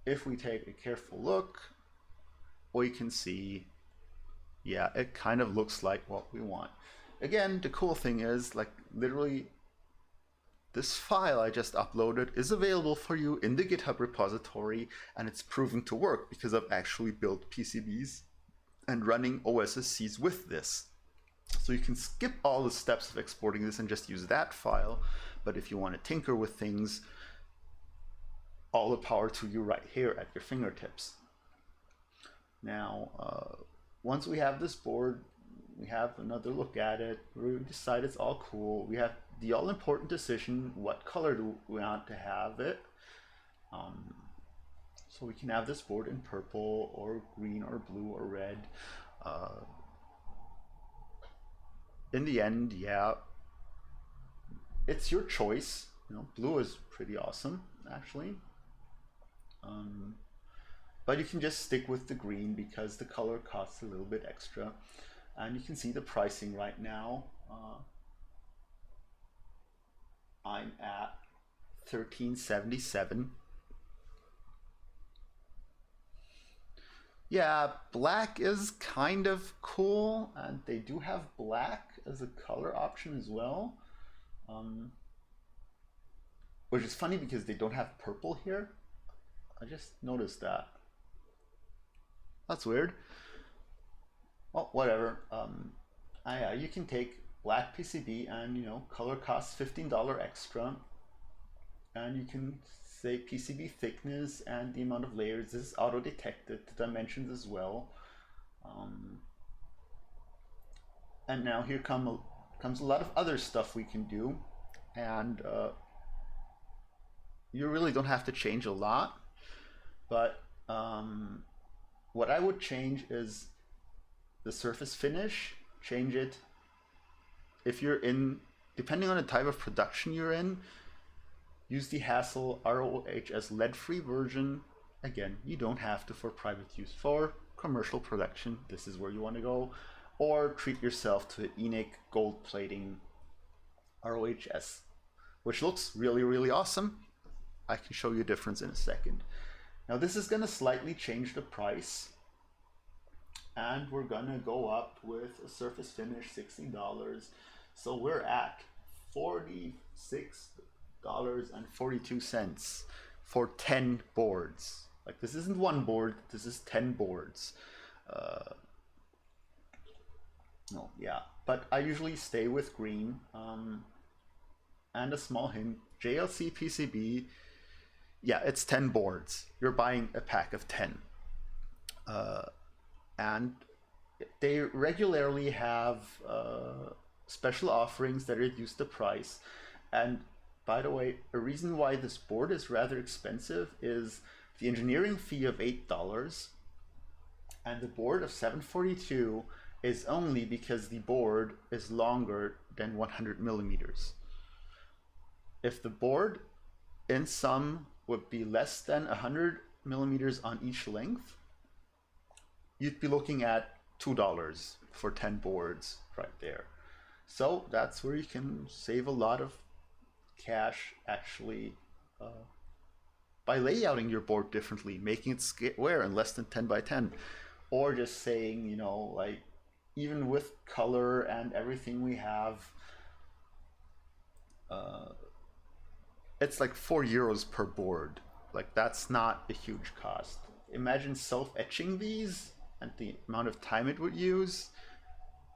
if we take a careful look, we can see, yeah, it kind of looks like what we want. Again, the cool thing is, like, literally, this file I just uploaded is available for you in the GitHub repository, and it's proven to work because I've actually built PCBs and running OSSCs with this. So you can skip all the steps of exporting this and just use that file. But if you want to tinker with things, all the power to you right here at your fingertips. Now, once we have this board, we have another look at it. We decide it's all cool. We have the all-important decision, what color do we want to have it? So we can have this board in purple or green or blue or red. In the end, yeah, it's your choice. Blue is pretty awesome, actually. But you can just stick with the green because the color costs a little bit extra. And you can see the pricing right now. I'm at $13.77. Yeah, black is kind of cool, and they do have black as a color option as well. Which is funny because they don't have purple here. I just noticed that. That's weird. Well, whatever. You can take black PCB and, color costs $15 extra. And you can say PCB thickness and the amount of layers. This is auto-detected, the dimensions as well. And now here comes a lot of other stuff we can do. and you really don't have to change a lot. But what I would change is the surface finish. Change it if you're in, depending on the type of production you're in. Use the Hassel ROHS lead-free version. Again, you don't have to for private use. For commercial production, this is where you want to go. Or treat yourself to an ENIC gold plating ROHS, which looks really, really awesome. I can show you a difference in a second. Now this is going to slightly change the price. And we're going to go up with a surface finish, $16. So we're at $46.42 for 10 boards. Like, this isn't one board, this is 10 boards. No, yeah, but I usually stay with green. And a small hint, JLC PCB, yeah, it's 10 boards. You're buying a pack of 10. And they regularly have special offerings that reduce the price. And by the way, a reason why this board is rather expensive is the engineering fee of $8 and the board of $742 is only because the board is longer than 100 millimeters. If the board in sum would be less than 100 millimeters on each length, you'd be looking at $2 for 10 boards right there. So that's where you can save a lot of cash actually by layouting your board differently, making it square and less than 10 by 10, or just saying, you know, like, even with color and everything we have, it's like €4 per board. Like, that's not a huge cost. Imagine self-etching these and the amount of time it would use.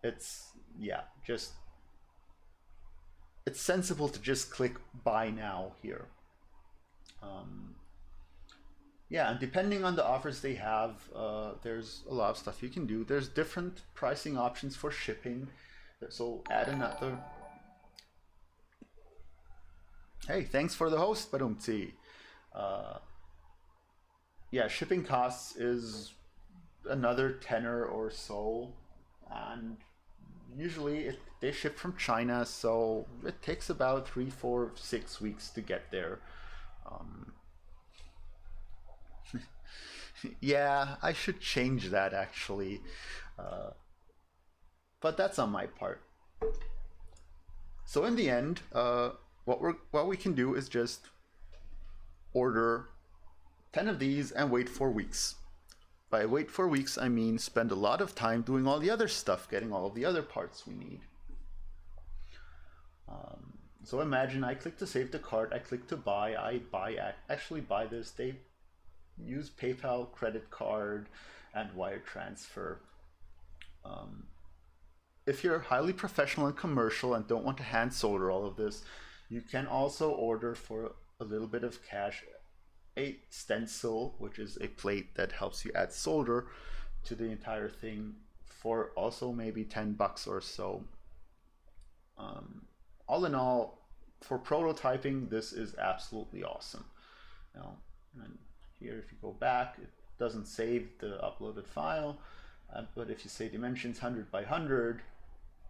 It's, yeah, just, it's sensible to just click buy now here. Yeah, and depending on the offers they have, there's a lot of stuff you can do. There's different pricing options for shipping. So add another. Hey, thanks for the host, Badumti. Yeah, shipping costs is another tenner or so, and usually they ship from China, so it takes about 3, 4, 6 weeks to get there. Yeah, I should change that actually, but that's on my part. So in the end, what we can do is just order 10 of these and wait 4 weeks. By wait 4 weeks, I mean spend a lot of time doing all the other stuff, getting all of the other parts we need. So imagine I click to save the cart, I click to buy, actually buy this. They use PayPal, credit card, and wire transfer. If you're highly professional and commercial and don't want to hand solder all of this, you can also order for a little bit of cash a stencil, which is a plate that helps you add solder to the entire thing, for also maybe $10 or so. All in all, for prototyping, this is absolutely awesome. Now, and here, if you go back, it doesn't save the uploaded file, but if you say dimensions 100 by 100,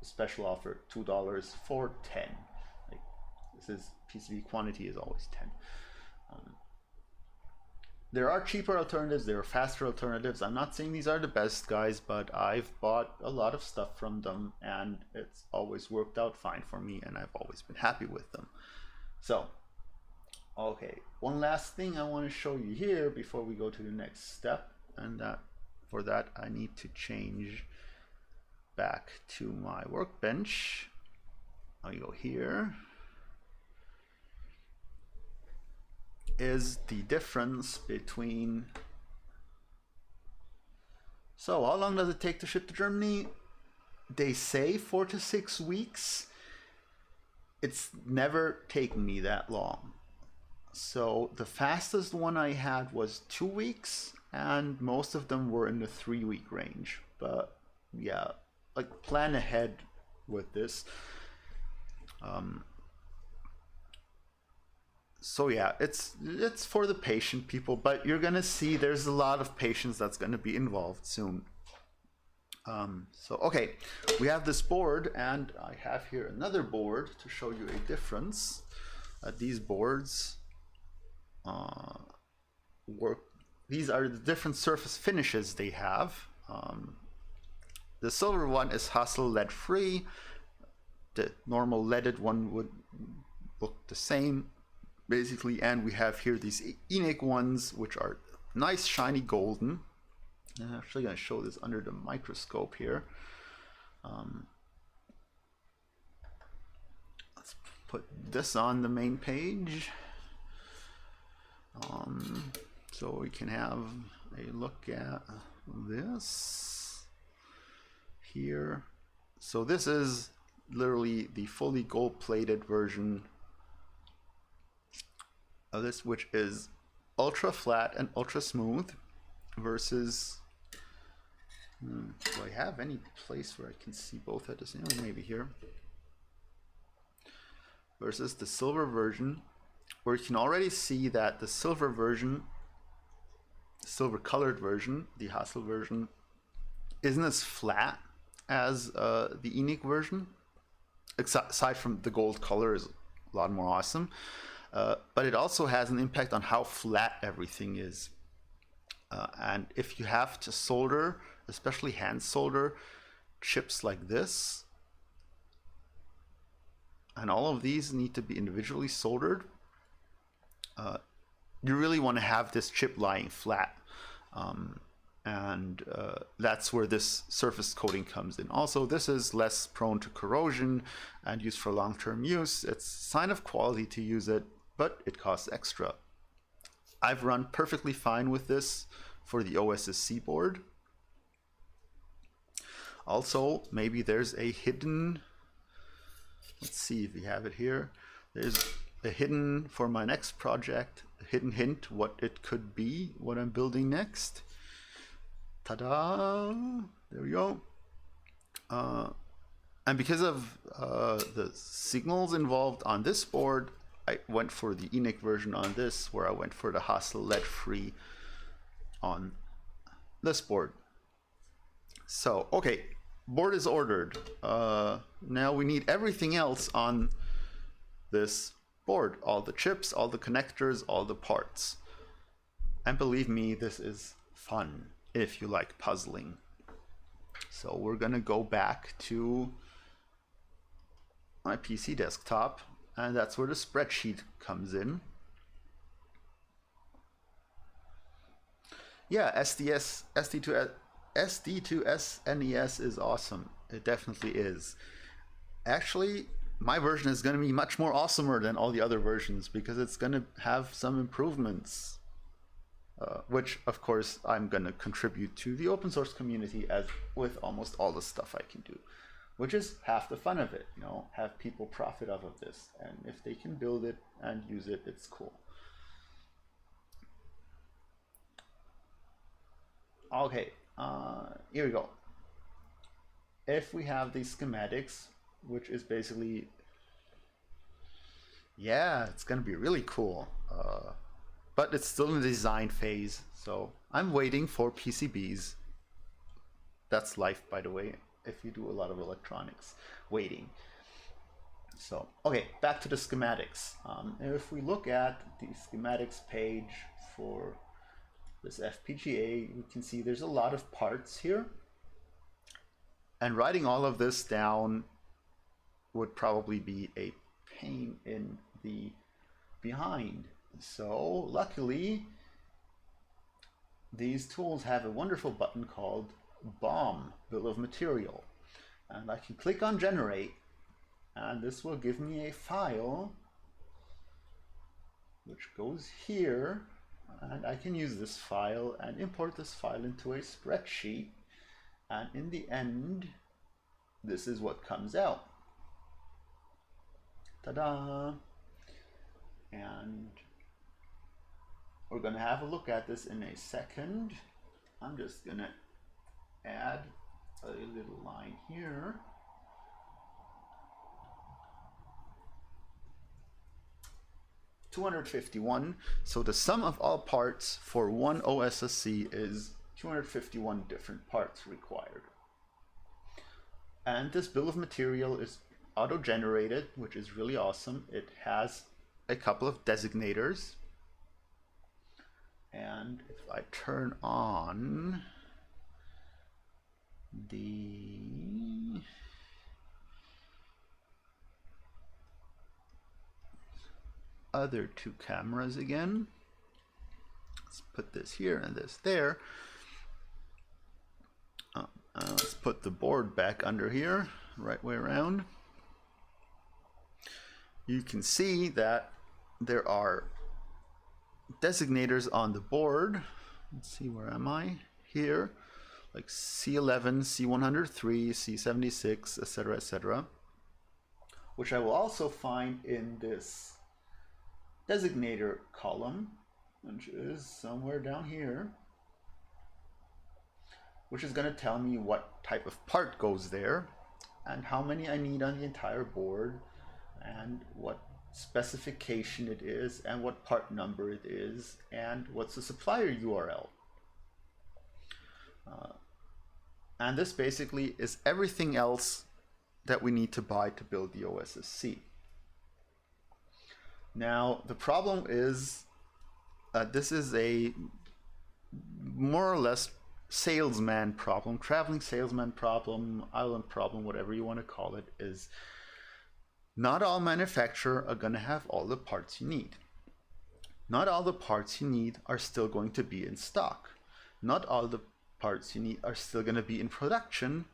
special offer $2 for 10. Like, this is PCB quantity is always 10. There are cheaper alternatives, there are faster alternatives. I'm not saying these are the best, guys, but I've bought a lot of stuff from them and it's always worked out fine for me and I've always been happy with them. So, okay, one last thing I want to show you here before we go to the next step, and for that I need to change back to my workbench. I'll go here. Is the difference between, so how long does it take to ship to Germany? They say 4 to 6 weeks. It's never taken me that long. So the fastest one I had was 2 weeks, and most of them were in the 3-week range. But yeah, like, plan ahead with this. So yeah, it's for the patient people, but you're gonna see there's a lot of patience that's gonna be involved soon. So okay, we have this board, and I have here another board to show you a difference. These boards work. These are the different surface finishes they have. The silver one is hassle lead free. The normal leaded one would look the same, basically, and we have here these ENIC ones, which are nice shiny golden. I'm actually going to show this under the microscope here. Let's put this on the main page, so we can have a look at this here. So this is literally the fully gold-plated version of this, which is ultra flat and ultra smooth, versus do I have any place where I can see both at the same time? Maybe here. Versus the silver version, where you can already see that the silver version, the silver colored version, the Hassel version, isn't as flat as the ENIC version. Aside from the gold color is a lot more awesome. But it also has an impact on how flat everything is. And if you have to solder, especially hand solder, chips like this, and all of these need to be individually soldered, you really want to have this chip lying flat. And that's where this surface coating comes in. Also, this is less prone to corrosion and used for long-term use. It's a sign of quality to use it, but it costs extra. I've run perfectly fine with this for the OSSC board. Also, maybe there's a hidden, let's see if we have it here. There's a hidden, for my next project, a hidden hint what it could be, what I'm building next. Ta-da! There we go. And because of the signals involved on this board, I went for the ENIC version on this, where I went for the Hassel lead-free on this board. So, okay, board is ordered. Now we need everything else on this board. All the chips, all the connectors, all the parts. And believe me, this is fun if you like puzzling. So we're gonna go back to my PC desktop, and that's where the spreadsheet comes in. Yeah, SD2S is awesome. It definitely is. Actually, my version is going to be much more awesomer than all the other versions, because it's going to have some improvements, which of course I'm going to contribute to the open source community, as with almost all the stuff I can do, which is half the fun of it, you know, have people profit off of this, and if they can build it and use it, it's cool. Okay, here we go. If we have these schematics, which is basically, yeah, it's gonna be really cool, but it's still in the design phase, so I'm waiting for PCBs. That's life, by the way, if you do a lot of electronics, waiting. So, okay, back to the schematics. If we look at the schematics page for this FPGA, we can see there's a lot of parts here, and writing all of this down would probably be a pain in the behind. So luckily, these tools have a wonderful button called BOM, Bill of Material, and I can click on generate, and this will give me a file which goes here, and I can use this file and import this file into a spreadsheet, and in the end, this is what comes out. Ta-da! And we're going to have a look at this in a second. I'm just going to add a little line here. 251. So the sum of all parts for one OSSC is 251 different parts required. And this bill of material is auto-generated, which is really awesome. It has a couple of designators. And if I turn on the other two cameras again, let's put this here and this there. Let's put the board back under here, right way around. You can see that there are designators on the board. Let's see, where am I? Here, like C11, C103, C76, etc., which I will also find in this designator column, which is somewhere down here, which is going to tell me what type of part goes there and how many I need on the entire board and what specification it is and what part number it is and what's the supplier URL. And this basically is everything else that we need to buy to build the OSSC. Now the problem is this is a more or less salesman problem, traveling salesman problem, island problem, whatever you want to call it, is not all manufacturers are going to have all the parts you need. Not all the parts you need are still going to be in stock. Not all the parts you need are still going to be in production,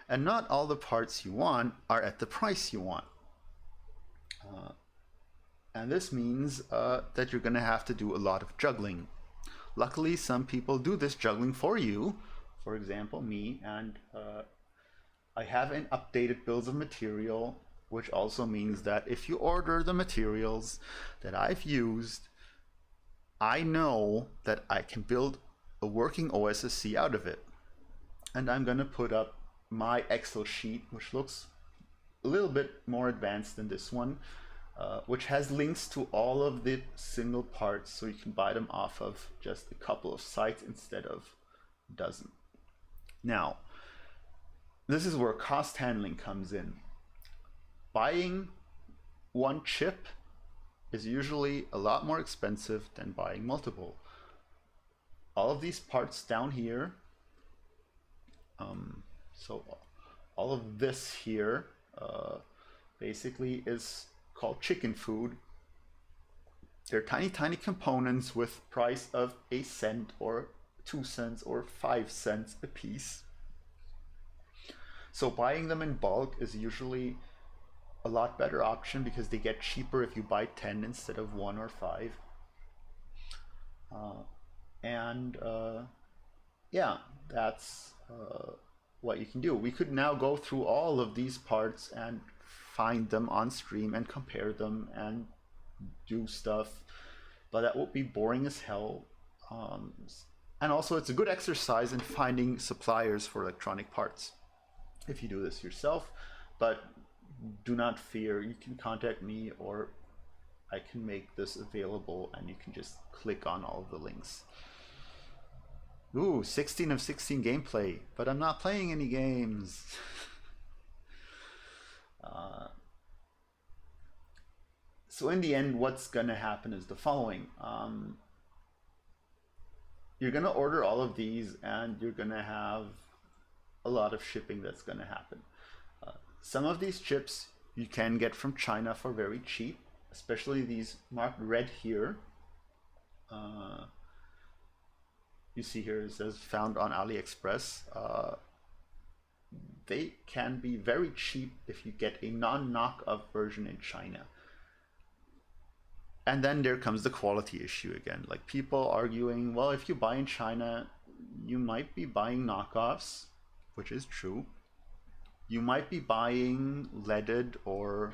and not all the parts you want are at the price you want. And this means that you're going to have to do a lot of juggling. Luckily, some people do this juggling for you. For example, me, and I have an updated bills of material, which also means that if you order the materials that I've used, I know that I can build a working OSSC out of it. And I'm going to put up my Excel sheet, which looks a little bit more advanced than this one, which has links to all of the single parts, so you can buy them off of just a couple of sites instead of a dozen. Now, this is where cost handling comes in. Buying one chip is usually a lot more expensive than buying multiple. All of these parts down here, so all of this here basically is called chicken food. They're tiny, tiny components with price of 1 cent or 2 cents or 5 cents a piece. So buying them in bulk is usually a lot better option because they get cheaper if you buy 10 instead of 1 or 5. Yeah, that's what you can do. We could now go through all of these parts and find them on stream and compare them and do stuff, but that would be boring as hell. And also it's a good exercise in finding suppliers for electronic parts if you do this yourself, but do not fear, you can contact me or I can make this available and you can just click on all of the links. Ooh, 16 of 16 gameplay, but I'm not playing any games. So in the end, what's going to happen is the following. You're going to order all of these and you're going to have a lot of shipping that's going to happen. Some of these chips you can get from China for very cheap, especially these marked red here. You see here it says found on AliExpress. They can be very cheap if you get a non-knockoff version in China. And then there comes the quality issue again. Like people arguing, well, if you buy in China, you might be buying knockoffs, which is true. You might be buying leaded or...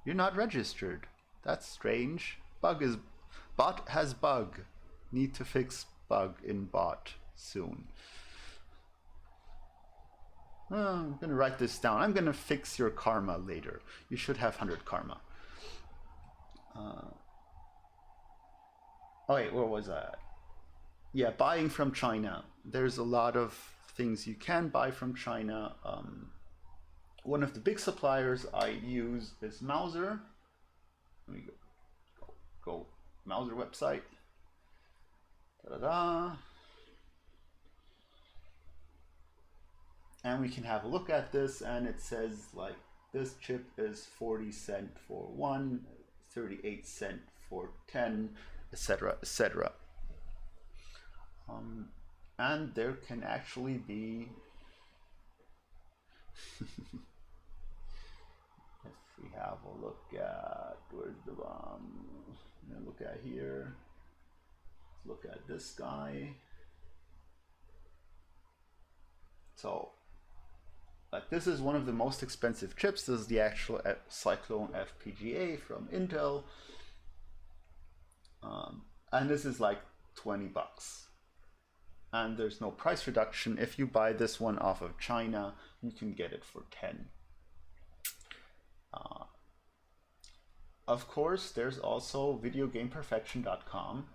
You're not registered. That's strange. Bot has bug. Need to fix bug in bot soon. I'm gonna write this down. I'm gonna fix your karma later. You should have 100 karma. Oh wait, where was I? Yeah, buying from China. There's a lot of things you can buy from China. One of the big suppliers I use is Mouser. Let me go Mouser website. Ta-da-da. And we can have a look at this, and it says like this chip is 40 cents for one, 38 cents for 10, etc., etc. And there can actually be if we have a look at where's the look at here, let's look at this guy. So like this is one of the most expensive chips. This is the actual Cyclone FPGA from Intel, and this is like 20 bucks. And there's no price reduction. If you buy this one off of China, you can get it for 10. Of course, there's also videogameperfection.com,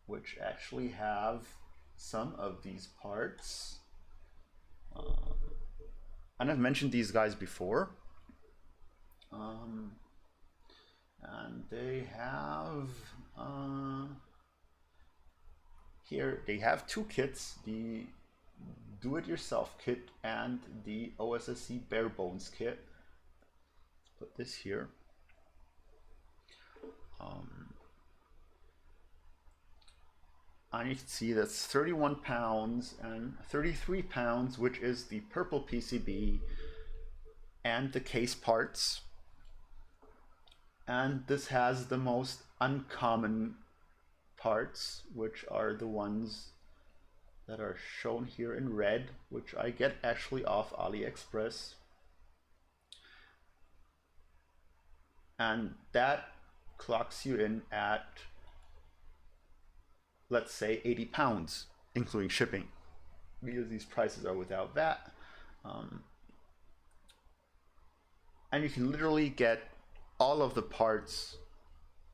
which actually have some of these parts. And I've mentioned these guys before. And they have here they have two kits, the do-it-yourself kit and the OSSC bare bones kit. Let's put this here. And you can see that's 31 pounds and 33 pounds, which is the purple PCB and the case parts. And this has the most uncommon parts, which are the ones that are shown here in red, which I get actually off AliExpress. And that clocks you in at, let's say, 80 pounds, including shipping, because these prices are without VAT. And you can literally get all of the parts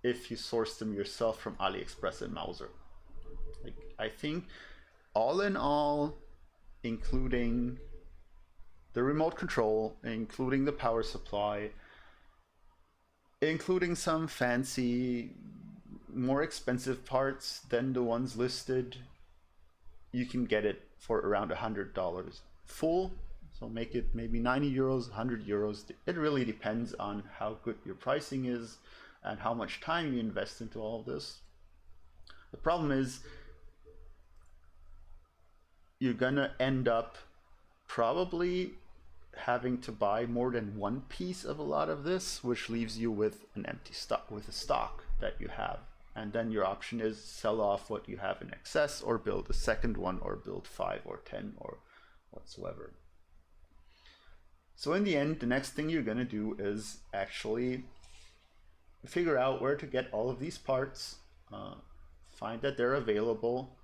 if you source them yourself from AliExpress and Mouser. Like, I think all in all, including the remote control, including the power supply, including some fancy, more expensive parts than the ones listed, you can get it for around $100 full. So make it maybe 90 euros, 100 euros. It really depends on how good your pricing is and how much time you invest into all of this. The problem is you're gonna end up probably having to buy more than one piece of a lot of this, which leaves you with an empty stock, with a stock that you have. And then your option is sell off what you have in excess, or build a second one, or build 5 or 10 or whatsoever. So in the end, the next thing you're gonna do is actually figure out where to get all of these parts, find that they're available,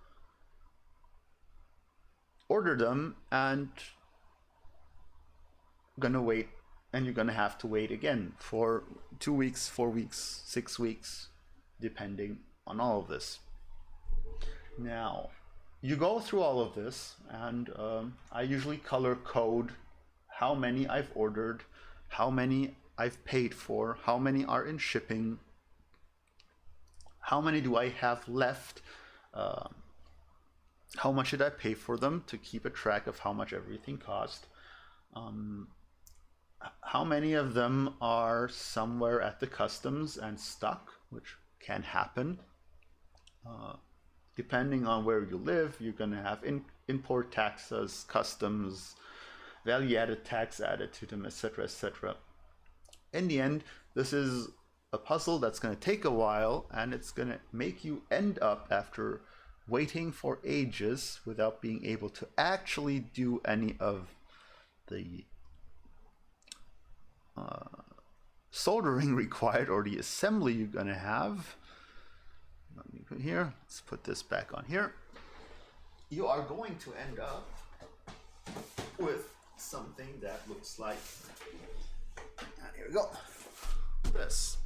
order them, and gonna wait, and you're gonna have to wait again for 2 weeks, 4 weeks, 6 weeks, depending on all of this. Now, you go through all of this, and I usually color code how many I've ordered, how many I've paid for, how many are in shipping, how many do I have left, how much did I pay for them, to keep a track of how much everything cost, how many of them are somewhere at the customs and stuck, which can happen. Depending on where you live, you're going to have import taxes, customs, value-added tax added to them, etc., etc. In the end, this is a puzzle that's going to take a while, and it's going to make you end up, after waiting for ages without being able to actually do any of the soldering required, or the assembly you're going to have. Let me put here, let's put this back on here. You are going to end up with something that looks like, and here we go, this.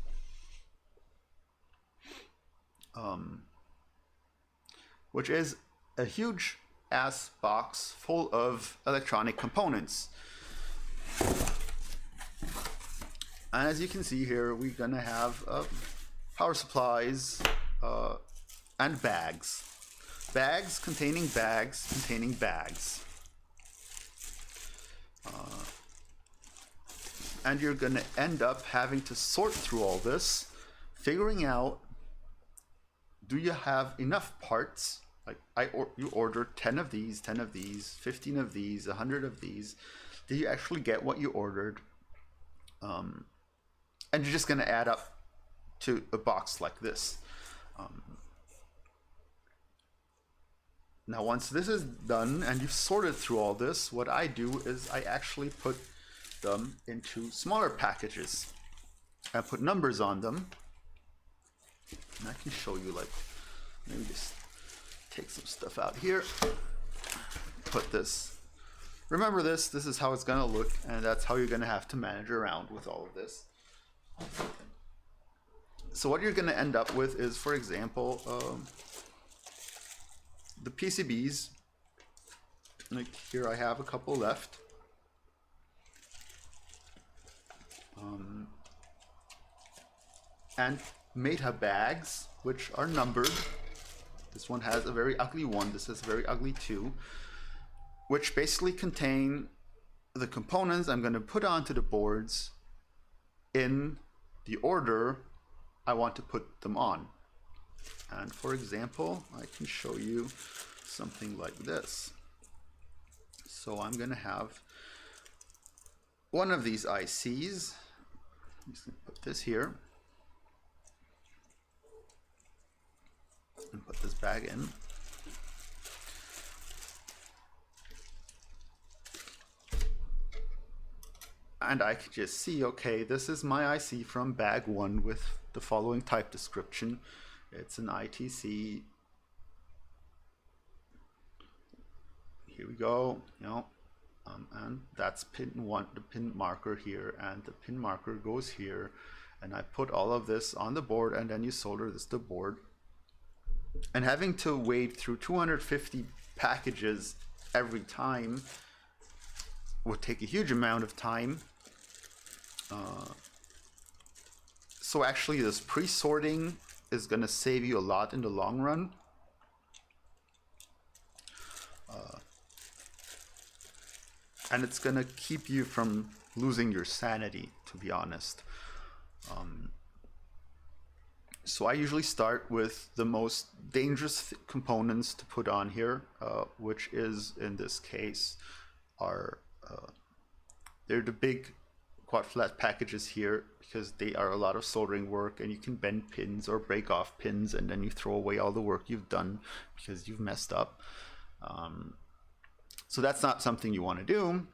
which is a huge ass box full of electronic components. And as you can see here, we're gonna have power supplies and bags. Bags containing bags containing bags. And you're gonna end up having to sort through all this, figuring out, do you have enough parts? Like you ordered 10 of these, 10 of these, 15 of these, 100 of these. Did you actually get what you ordered? And you're just gonna add up to a box like this. Now once this is done and you've sorted through all this, what I do is I actually put them into smaller packages. I put numbers on them. And I can show you, like, maybe just take some stuff out here. Put this. Remember this is how it's gonna look, and that's how you're gonna have to manage around with all of this. So what you're gonna end up with is, for example, the PCBs. Like here I have a couple left. And Meta bags, which are numbered. This one has a very ugly one, this is very ugly too, which basically contain the components I'm going to put onto the boards in the order I want to put them on. And for example, I can show you something like this. So I'm going to have one of these ICs. I'm just going to put this here and put this bag in. And I can just see, okay, this is my IC from bag 1 with the following type description. It's an ITC. Here we go, you know, and that's pin 1, the pin marker here, and the pin marker goes here, and I put all of this on the board, and then you solder this to the board. And having to wade through 250 packages every time would take a huge amount of time. So actually this pre-sorting is going to save you a lot in the long run. And it's going to keep you from losing your sanity, to be honest. So I usually start with the most dangerous components to put on here, which is, in this case, are they're the big quad flat packages here, because they are a lot of soldering work, and you can bend pins or break off pins, and then you throw away all the work you've done because you've messed up. So that's not something you want to do.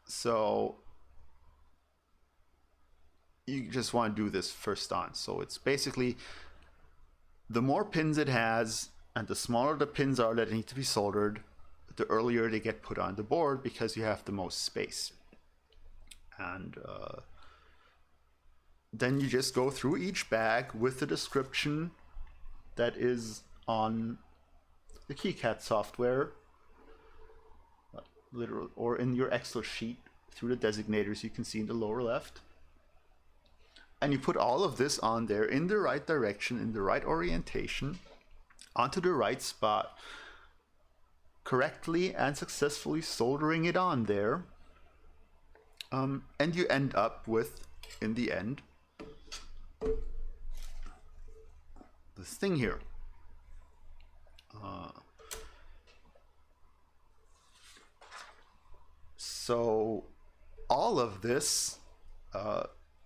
So you just want to do this first on. So it's basically, the more pins it has and the smaller the pins are that need to be soldered, the earlier they get put on the board, because you have the most space. And then you just go through each bag with the description that is on the KiCad software, literal, or in your Excel sheet through the designators you can see in the lower left. And you put all of this on there in the right direction, in the right orientation, onto the right spot, correctly and successfully soldering it on there. And you end up with, in the end, this thing here. So all of this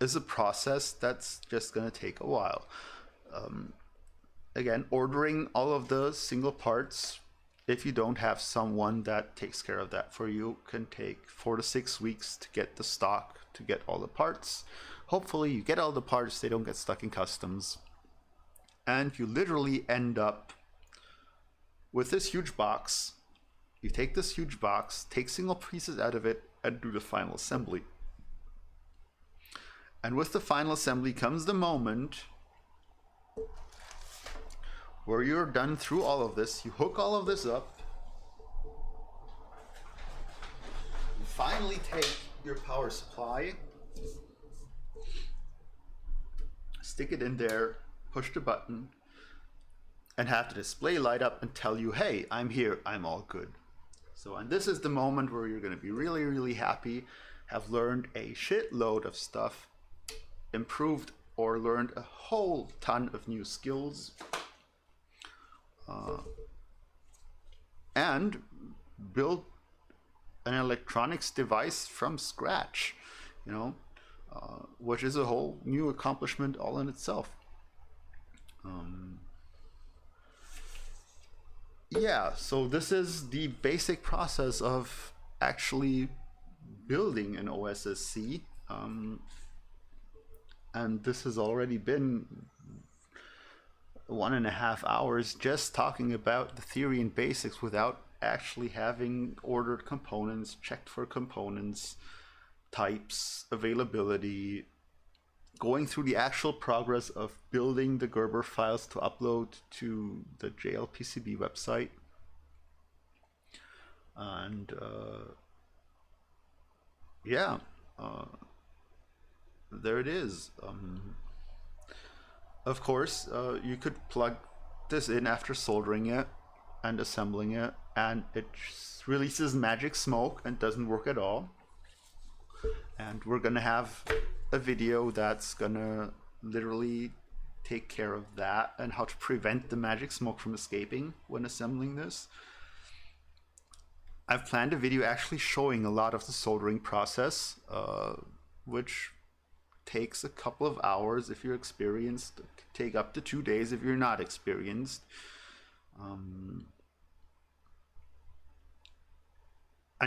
is a process that's just going to take a while. Again, ordering all of the single parts, if you don't have someone that takes care of that for you, can take 4 to 6 weeks to get the stock, to get all the parts. Hopefully you get all the parts, they don't get stuck in customs. And you literally end up with this huge box. You take this huge box, take single pieces out of it, and do the final assembly. And with the final assembly comes the moment where you're done through all of this, you hook all of this up, you finally take your power supply, stick it in there, push the button, and have the display light up and tell you, hey, I'm here, I'm all good. So, and this is the moment where you're going to be really, really happy, have learned a shitload of stuff, improved or learned a whole ton of new skills, and built an electronics device from scratch, you know, which is a whole new accomplishment all in itself. Yeah, so this is the basic process of actually building an OSSC, and this has already been 1.5 hours just talking about the theory and basics without actually having ordered components, checked for components, types, availability, going through the actual progress of building the Gerber files to upload to the JLPCB website. And yeah, there it is. Of course, you could plug this in after soldering it and assembling it, and it releases magic smoke and doesn't work at all. And we're gonna have a video that's gonna literally take care of that and how to prevent the magic smoke from escaping when assembling this. I've planned a video actually showing a lot of the soldering process, which takes a couple of hours if you're experienced. It could take up to 2 days if you're not experienced. And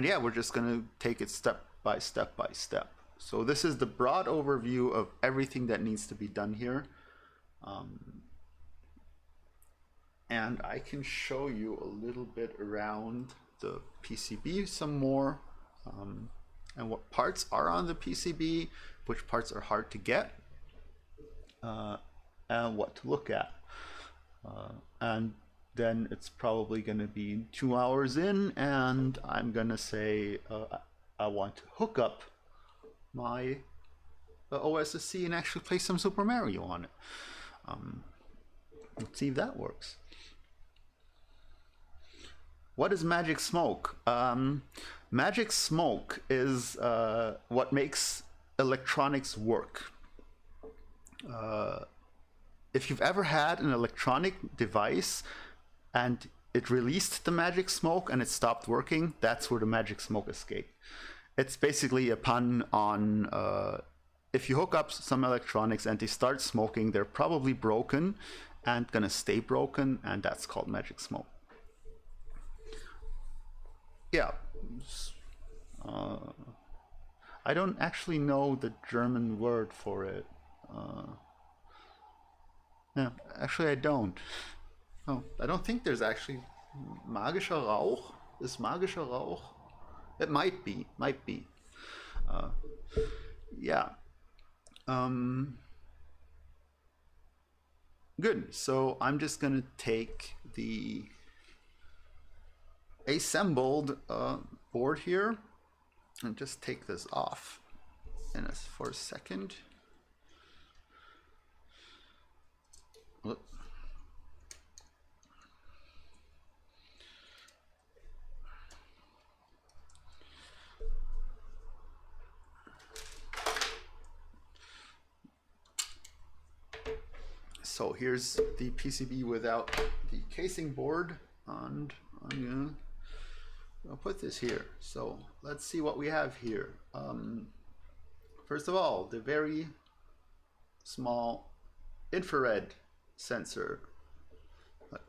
yeah, we're just gonna take it step by step by step. So this is the broad overview of everything that needs to be done here. And I can show you a little bit around the PCB some more, and what parts are on the PCB, which parts are hard to get, and what to look at. And then it's probably going to be 2 hours in, and I'm going to say I want to hook up my OSSC and actually play some Super Mario on it. Let's see if that works. What is magic smoke? Magic smoke is what makes electronics work. If you've ever had an electronic device and it released the magic smoke and it stopped working, that's where the magic smoke escaped. It's basically a pun on if you hook up some electronics and they start smoking, they're probably broken and gonna stay broken, and that's called magic smoke. Yeah. I don't actually know the German word for it. Yeah, actually I don't. Oh, I don't think there's actually magischer Rauch. Is magischer Rauch? It might be. Yeah. Good. So I'm just gonna take the assembled board here and just take this off for a second. Whoop. So here's the PCB without the casing board, and I'll put this here. So let's see what we have here. First of all, the very small infrared sensor. A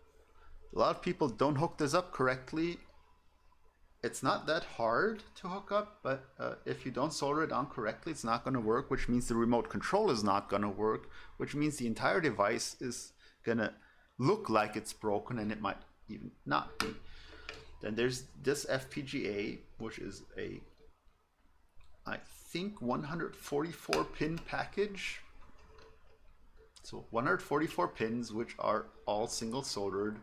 lot of people don't hook this up correctly. It's not that hard to hook up, but if you don't solder it on correctly, it's not going to work, which means the remote control is not going to work, which means the entire device is going to look like it's broken, and it might even not be. Then there's this FPGA, which is a, I think, 144 pin package. So 144 pins, which are all single soldered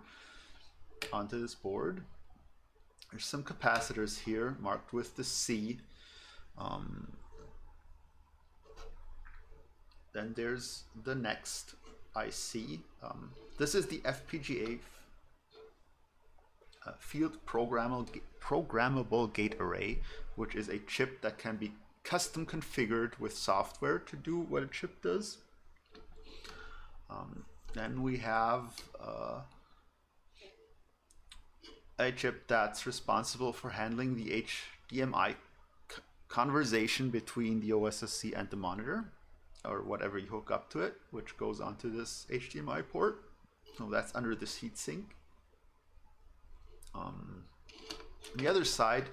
onto this board. There's some capacitors here marked with the C. Then there's the next IC. This is the FPGA field programmable gate array, which is a chip that can be custom configured with software to do what a chip does. Then we have a chip that's responsible for handling the HDMI conversation between the OSSC and the monitor, or whatever you hook up to it, which goes onto this HDMI port. So that's under this heatsink. On the other side,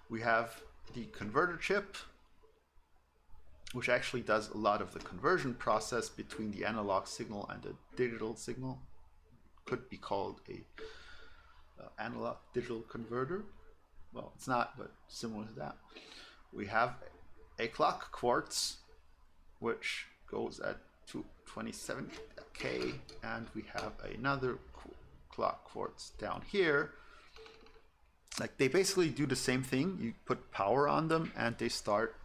we have the converter chip, which actually does a lot of the conversion process between the analog signal and the digital signal. Could be called a analog digital converter. Well, it's not, but similar to that. We have a clock quartz, which goes at 227K, and we have another clock quartz down here. Like, they basically do the same thing. You put power on them and they start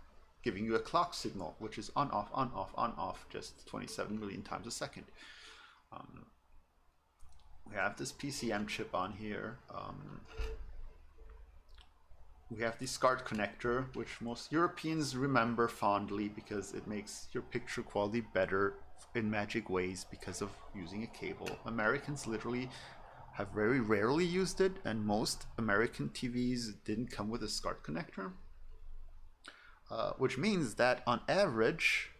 giving you a clock signal, which is on, off, on, off, on, off, just 27 million times a second. We have this PCM chip on here. We have the SCART connector, which most Europeans remember fondly because it makes your picture quality better in magic ways because of using a cable. Americans literally have very rarely used it, and most American TVs didn't come with a SCART connector, which means that on average,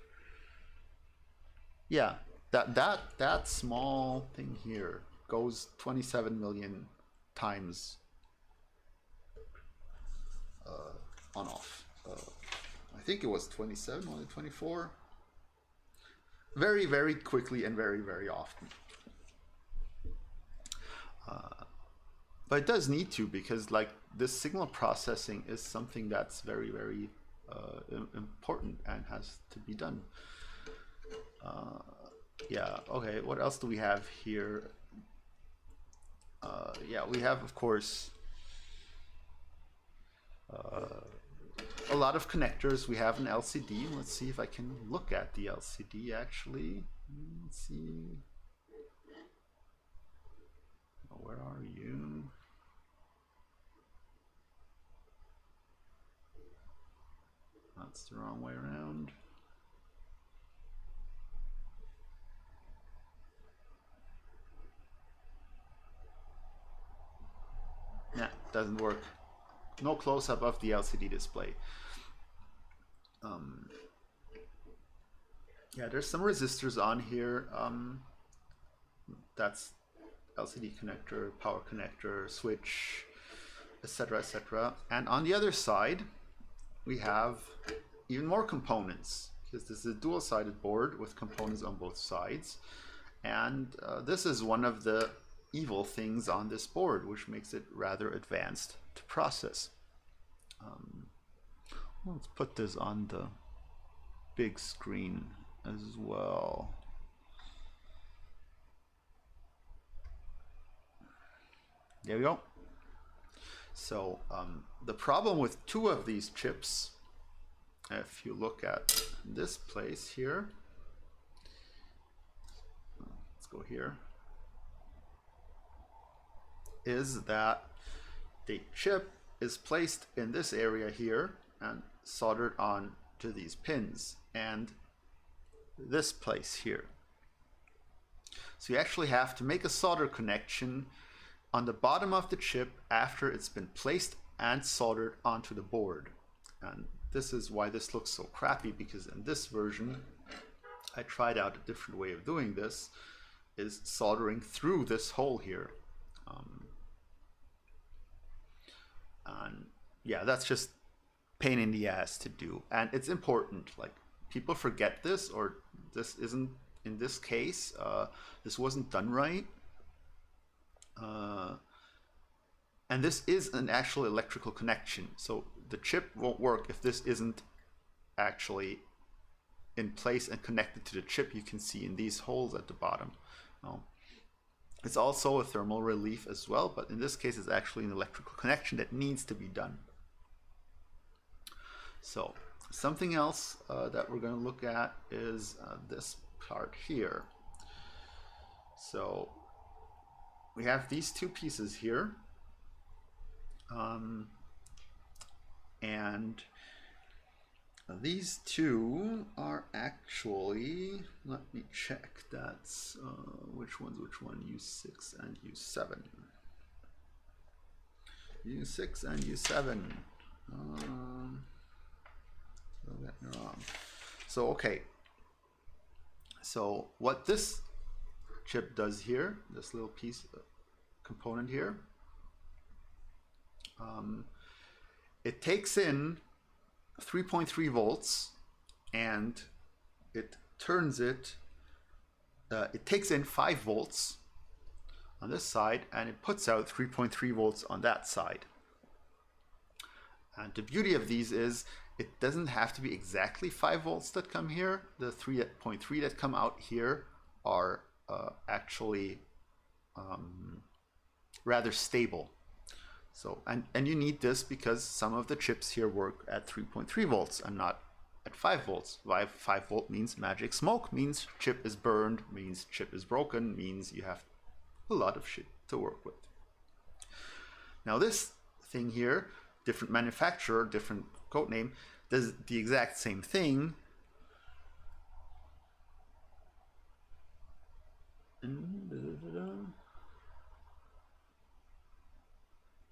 yeah, that small thing here goes 27 million times on off. I think it was 27, only 24. Very, very quickly and very, very often. But it does need to, because like this signal processing is something that's very, very important and has to be done. Yeah, okay, what else do we have here? Yeah, we have, of course, a lot of connectors. We have an LCD. Let's see if I can look at the LCD actually. Let's see. Where are you? That's the wrong way around. Yeah, doesn't work. No close-up of the LCD display. Yeah, there's some resistors on here. That's LCD connector, power connector, switch, etc., etc. And on the other side, we have even more components, because this is a dual-sided board with components on both sides. And this is one of the evil things on this board, which makes it rather advanced to process. Let's put this on the big screen as well. There we go. So the problem with two of these chips, if you look at this place here, let's go here, is that the chip is placed in this area here and soldered on to these pins and this place here. So you actually have to make a solder connection on the bottom of the chip after it's been placed and soldered onto the board. And this is why this looks so crappy, because in this version I tried out a different way of doing this, is soldering through this hole here. And yeah, that's just pain in the ass to do, and it's important. Like, people forget this, or this isn't, in this case, this wasn't done right. And this is an actual electrical connection, so the chip won't work if this isn't actually in place and connected to the chip, you can see in these holes at the bottom. It's also a thermal relief as well, but in this case it's actually an electrical connection that needs to be done. So something else that we're going to look at is this part here. So we have these two pieces here, and these two are actually, let me check, that's which one, U6 and U7. U6 and U7. Wrong. So okay, so what this chip does here, this little piece component here, it takes in 3.3 volts and it turns it, it takes in 5 volts on this side and it puts out 3.3 volts on that side. And the beauty of these is it doesn't have to be exactly 5 volts that come here. The 3.3 that come out here are actually rather stable. So, and you need this because some of the chips here work at 3.3 volts and not at 5 volts. 5 volt means magic smoke, means chip is burned, means chip is broken, means you have a lot of shit to work with. Now this thing here, different manufacturer, different code name, does the exact same thing.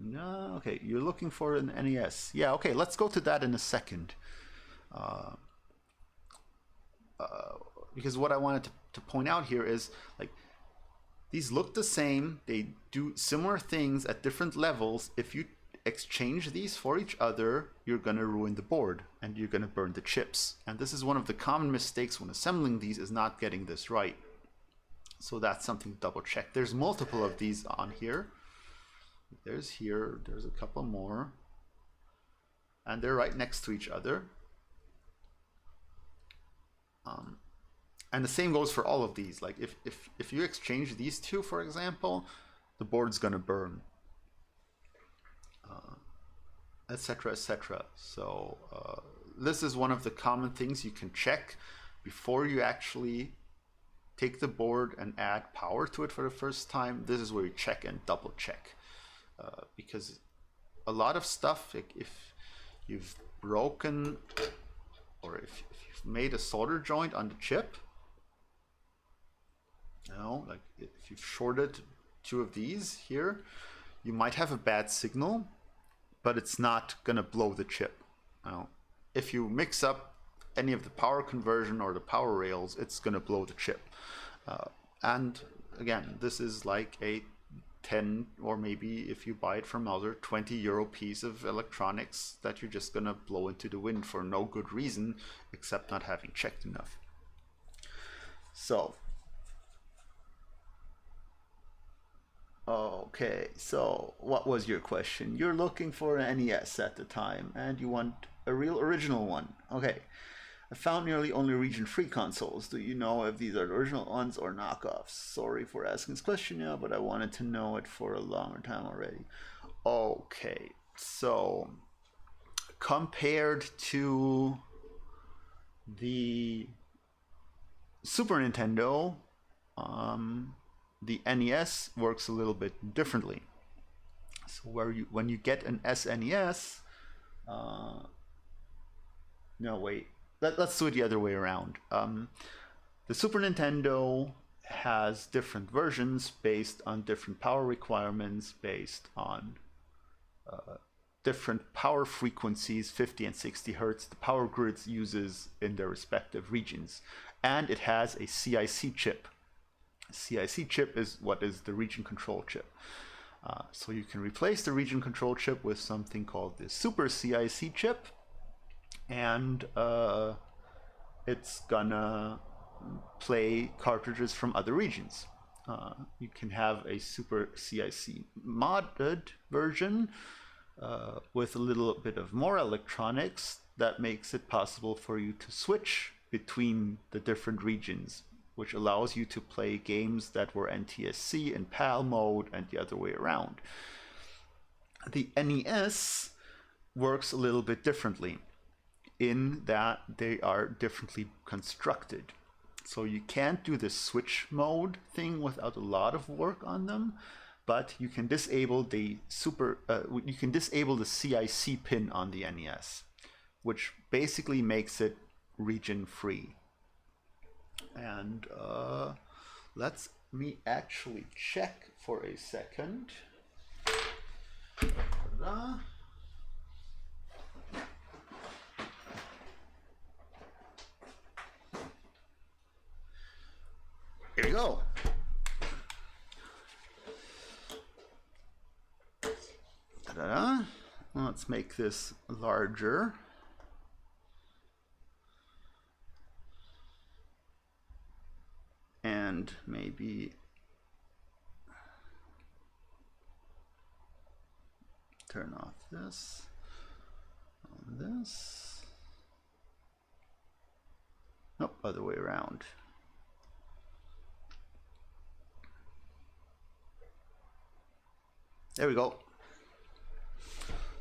No, okay, you're looking for an NES. Yeah, okay, let's go to that in a second. Because what I wanted to point out here is, like, these look the same, they do similar things at different levels. If you exchange these for each other, you're gonna ruin the board and you're gonna burn the chips. And this is one of the common mistakes when assembling these, is not getting this right. So that's something to double check. There's multiple of these on here. There's a couple more, and they're right next to each other. And the same goes for all of these. Like if you exchange these two, for example, the board's gonna burn, etc., etc. So this is one of the common things you can check before you actually take the board and add power to it for the first time. This is where you check and double check. Because a lot of stuff, like if you've broken or if you've made a solder joint on the chip, you know, like if you've shorted two of these here, you might have a bad signal, but it's not gonna blow the chip. You know, if you mix up any of the power conversion or the power rails, it's gonna blow the chip. And again, this is like a 10, or maybe if you buy it from other, 20 euro piece of electronics that you're just gonna blow into the wind for no good reason except not having checked enough. So okay, so what was your question? You're looking for an NES at the time and you want a real original one. Okay, I found nearly only region-free consoles. Do you know if these are the original ones or knockoffs? Sorry for asking this question now, but I wanted to know it for a longer time already. Okay, so compared to the Super Nintendo, the NES works a little bit differently. So when you get an SNES, no wait. Let's do it the other way around. The Super Nintendo has different versions based on different power requirements, based on different power frequencies, 50 and 60 hertz, the power grids uses in their respective regions. And it has a CIC chip. A CIC chip is what is the region control chip. So you can replace the region control chip with something called the Super CIC chip, and it's gonna play cartridges from other regions. You can have a Super CIC modded version with a little bit of more electronics that makes it possible for you to switch between the different regions, which allows you to play games that were NTSC in PAL mode and the other way around. The NES works a little bit differently in that they are differently constructed. So you can't do the switch mode thing without a lot of work on them, but you can disable the CIC pin on the NES, which basically makes it region free. And let me actually check for a second. Ta-da. Here we go. Ta-da. Let's make this larger. And maybe turn off this on this. Nope, other way around. There we go.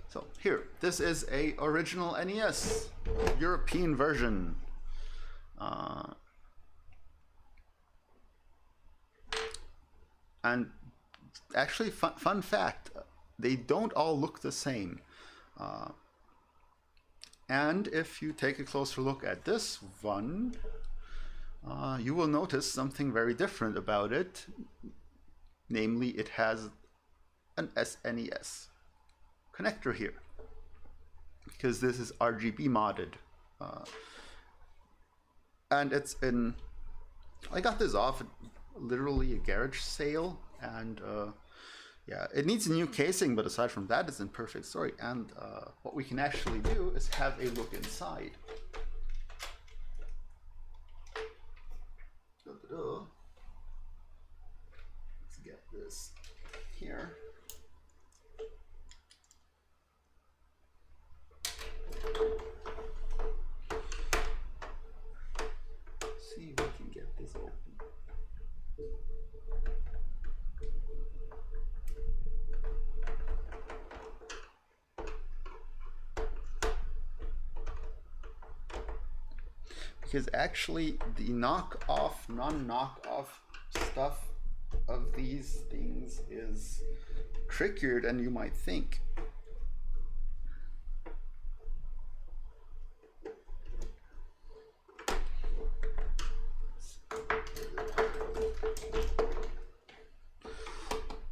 So here, this is a original NES European version. And actually, fun fact, they don't all look the same. And if you take a closer look at this one, you will notice something very different about it. Namely, it has an SNES connector here, because this is RGB modded. And it's in, I got this off literally a garage sale, and yeah, it needs a new casing, but aside from that, it's in perfect story. And what we can actually do is have a look inside. Let's get this here. See if we can get this open. Because actually the knockoff, non-knockoff stuff of these things is trickier than you might think.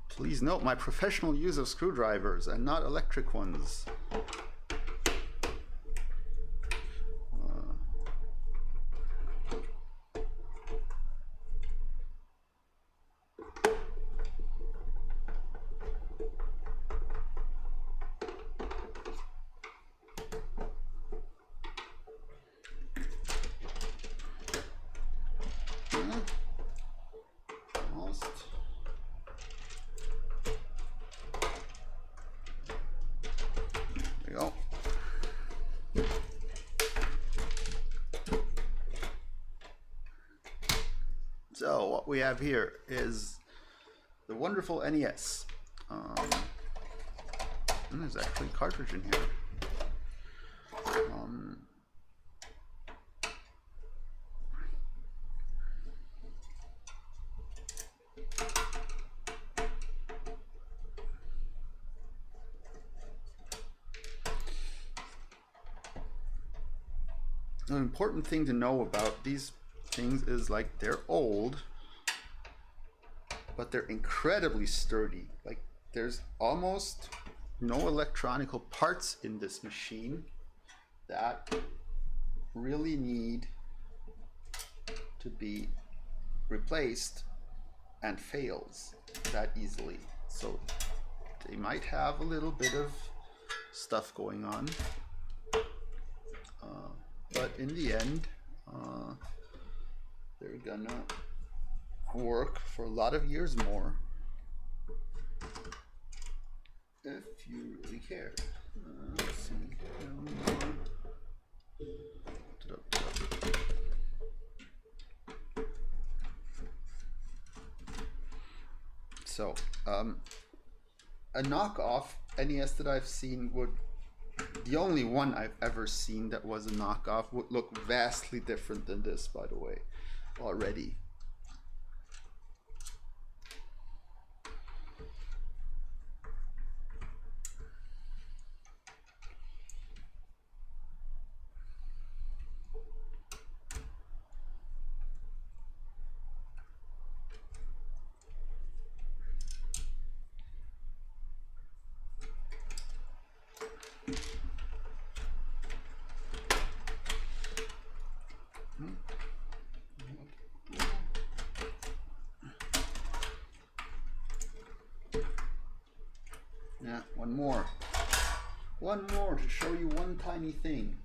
Please note my professional use of screwdrivers and not electric ones. So what we have here is the wonderful NES. And there's actually a cartridge in here. An important thing to know about these things is, like, they're old, but they're incredibly sturdy. Like, there's almost no electronical parts in this machine that really need to be replaced and fails that easily. So they might have a little bit of stuff going on, but in the end, they're gonna work for a lot of years more if you really care. Let's see. So a knockoff NES that I've seen would, the only one I've ever seen that was a knockoff, would look vastly different than this, by the way, already. Yeah, one more. One more to show you one tiny thing.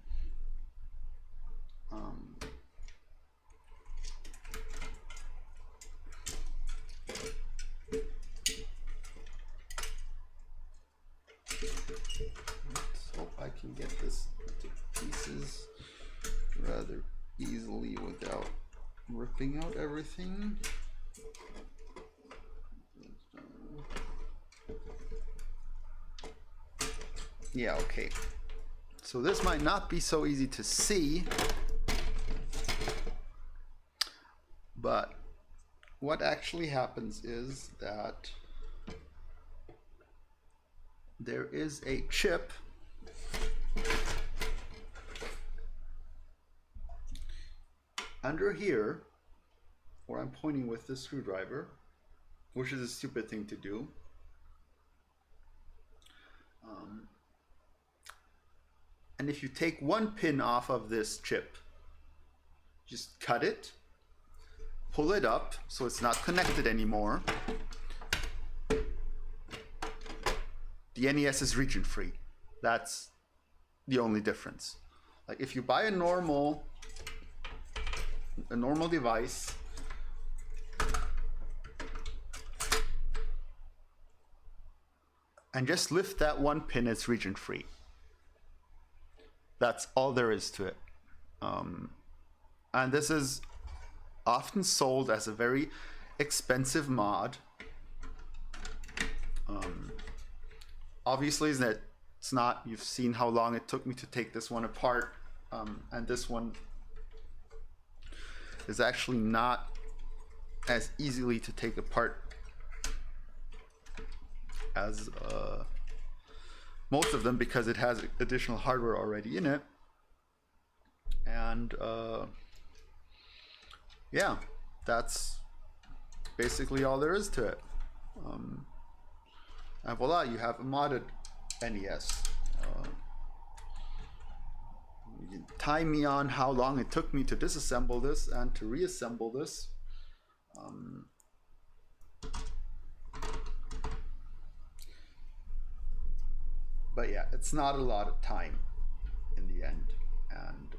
Let's hope I can get this into pieces rather easily without ripping out everything. Yeah, okay. So this might not be so easy to see, but what actually happens is that there is a chip under here where I'm pointing with the screwdriver, which is a stupid thing to do. And if you take one pin off of this chip, just cut it, pull it up so it's not connected anymore, the NES is region free. That's the only difference. Like if you buy a normal device, and just lift that one pin, it's region free. That's all there is to it. And this is often sold as a very expensive mod. Obviously, it's not. You've seen how long it took me to take this one apart, and this one is actually not as easily to take apart as most of them, because it has additional hardware already in it. And yeah, that's basically all there is to it. And voila, you have a modded NES. You can time me on how long it took me to disassemble this and to reassemble this. But yeah, it's not a lot of time in the end. And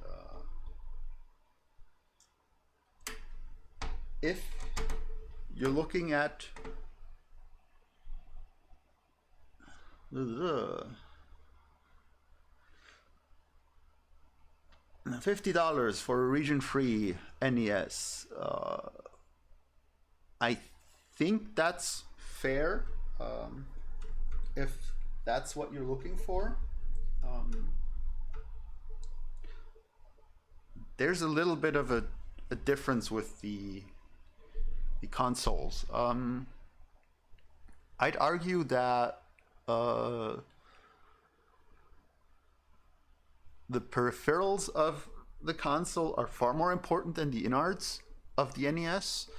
if you're looking at $50 for a region-free NES, I think that's fair. If that's what you're looking for. There's a little bit of a difference with the consoles. I'd argue that the peripherals of the console are far more important than the innards of the NES,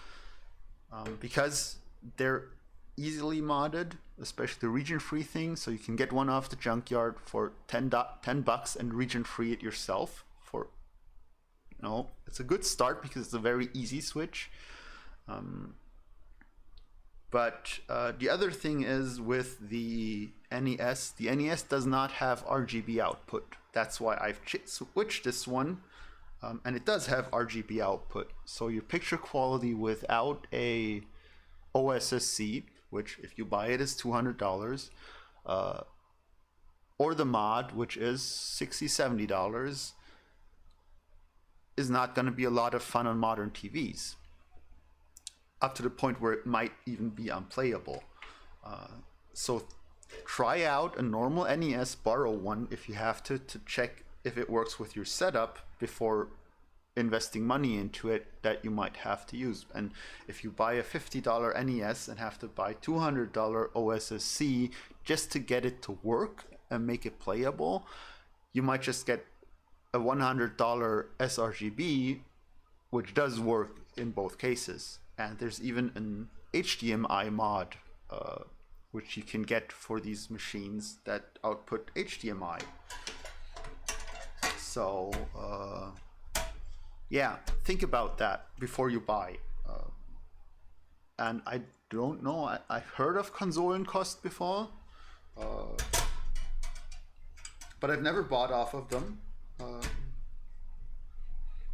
because they're easily modded, especially the region-free thing. So you can get one off the junkyard for $10 and region-free it yourself. For, you know, it's a good start because it's a very easy switch. But the other thing is with the NES does not have RGB output. That's why I've switched this one, and it does have RGB output. So your picture quality without a OSSC, which if you buy it is $200, or the mod, which is $60, $70, is not going to be a lot of fun on modern TVs. up to the point where it might even be unplayable. So try out a normal NES, borrow one if you have to check if it works with your setup before investing money into it that you might have to use. And if you buy a $50 NES and have to buy $200 OSSC just to get it to work and make it playable, you might just get a $100 sRGB, which does work in both cases. And there's even an HDMI mod, which you can get for these machines that output HDMI. So, yeah, think about that before you buy. And I don't know, I've heard of Konsolenkost before, but I've never bought off of them.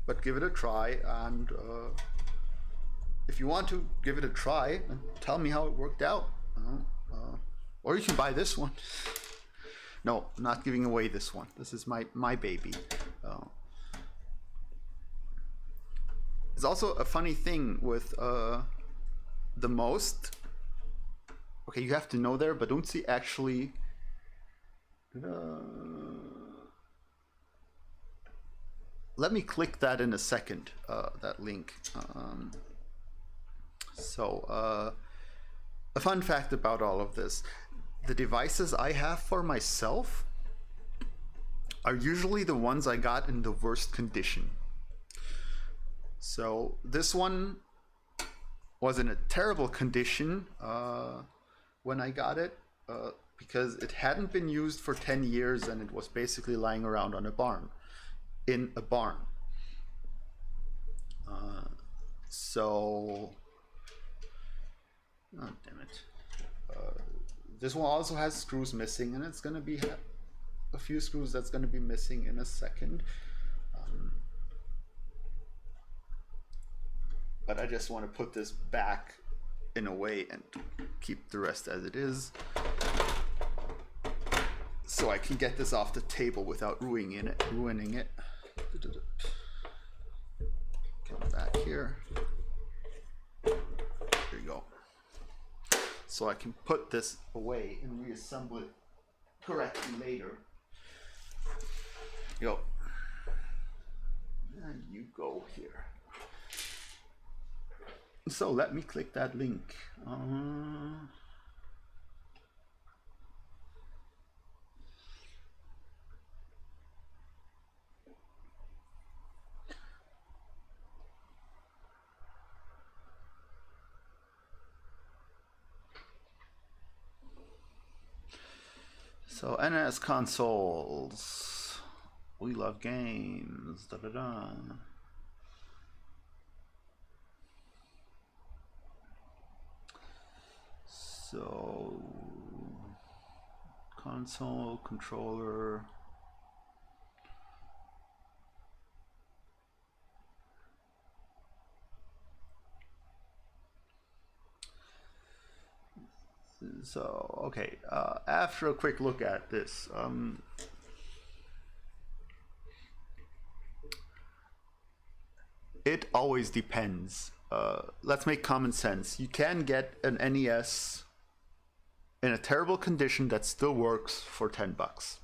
But give it a try, and if you want to give it a try, tell me how it worked out. Or you can buy this one. No, I'm not giving away this one. This is my baby. It's also a funny thing with the most. Okay, you have to know there, but don't see actually. Let me click that in a second, that link. A fun fact about all of this. The devices I have for myself are usually the ones I got in the worst condition. So this one was in a terrible condition when I got it, because it hadn't been used for 10 years and it was basically lying around in a barn. Oh damn it. This one also has screws missing, and it's gonna be a few screws that's gonna be missing in a second. But I just want to put this back in a way and keep the rest as it is, so I can get this off the table without ruining it. Come back here. There you go. So I can put this away and reassemble it correctly later. Yo. And you go here. So let me click that link. So NS consoles, we love games, da da da. So console, controller. So, okay, after a quick look at this, it always depends. Let's make common sense. You can get an NES in a terrible condition that still works for $10.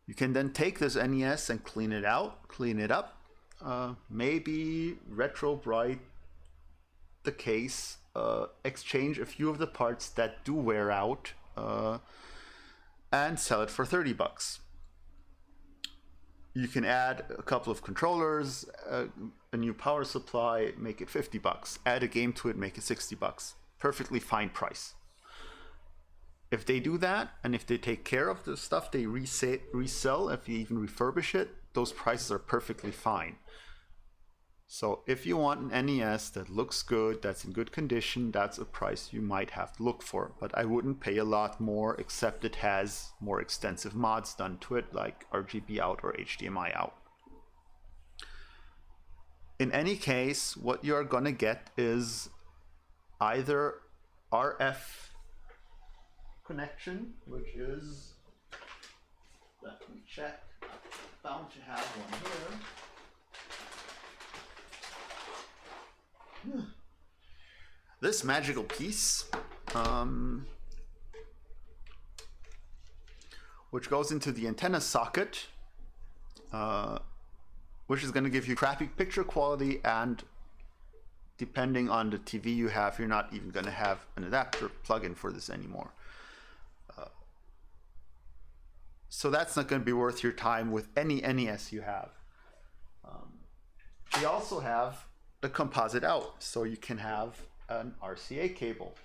You can then take this NES and clean it up, maybe retro bright the case, exchange a few of the parts that do wear out, and sell it for $30. You can add a couple of controllers, a new power supply, make it $50. Add a game to it, make it $60. Perfectly fine price. If they do that, and if they take care of the stuff they resell, if you even refurbish it, those prices are perfectly fine. So if you want an NES that looks good, that's in good condition, that's a price you might have to look for. But I wouldn't pay a lot more, except it has more extensive mods done to it, like RGB out or HDMI out. In any case, what you're gonna get is either RF connection, which is, let me check, bound to have one here. This magical piece, which goes into the antenna socket, which is going to give you crappy picture quality, and depending on the TV you have, you're not even going to have an adapter plug-in for this anymore. So that's not going to be worth your time with any NES you have. We also have the composite out, so you can have an RCA cable.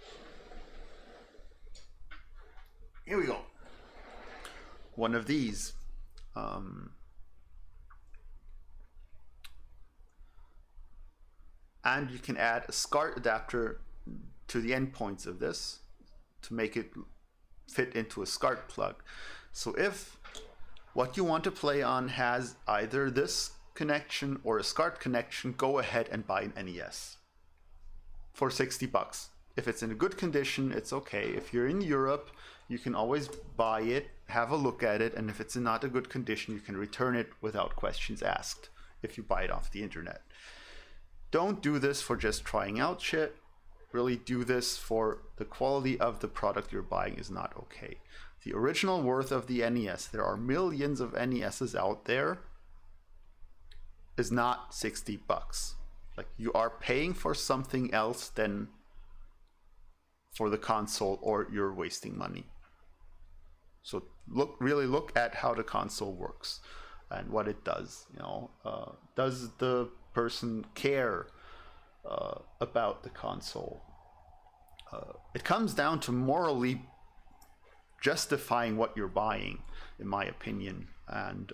Here we go. One of these. And you can add a SCART adapter to the endpoints of this to make it fit into a SCART plug. So if what you want to play on has either this connection or a SCART connection, go ahead and buy an NES for 60 bucks. If it's in a good condition, it's okay. If you're in Europe, you can always buy it, have a look at it, and if it's in not a good condition, you can return it without questions asked if you buy it off the internet. Don't do this for just trying out shit. Really do this for the quality of the product you're buying is not okay. The original worth of the NES, there are millions of NESs out there, is not 60 bucks. Like, you are paying for something else than for the console, or you're wasting money. So really look at how the console works and what it does. You know, does the person care about the console? It comes down to morally justifying what you're buying, in my opinion. And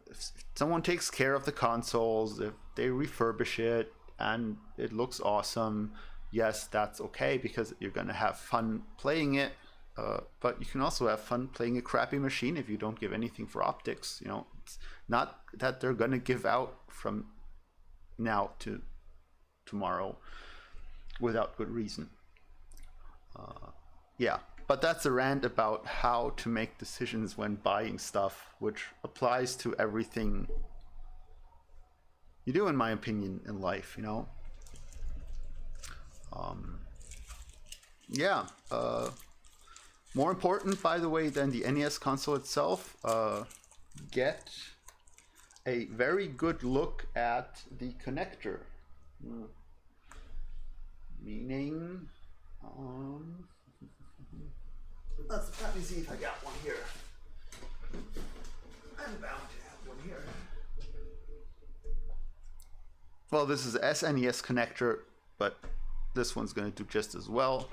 if someone takes care of the consoles, if they refurbish it and it looks awesome, yes, that's okay, because you're gonna have fun playing it. But you can also have fun playing a crappy machine if you don't give anything for optics. You know, it's not that they're gonna give out from now to tomorrow without good reason. Yeah, but that's a rant about how to make decisions when buying stuff, which applies to everything you do, in my opinion, in life, you know. Yeah, more important, by the way, than the NES console itself, get a very good look at the connector. Meaning, let me see if I got one here. I'm bound to have one here. Well, this is a SNES connector, but this one's going to do just as well.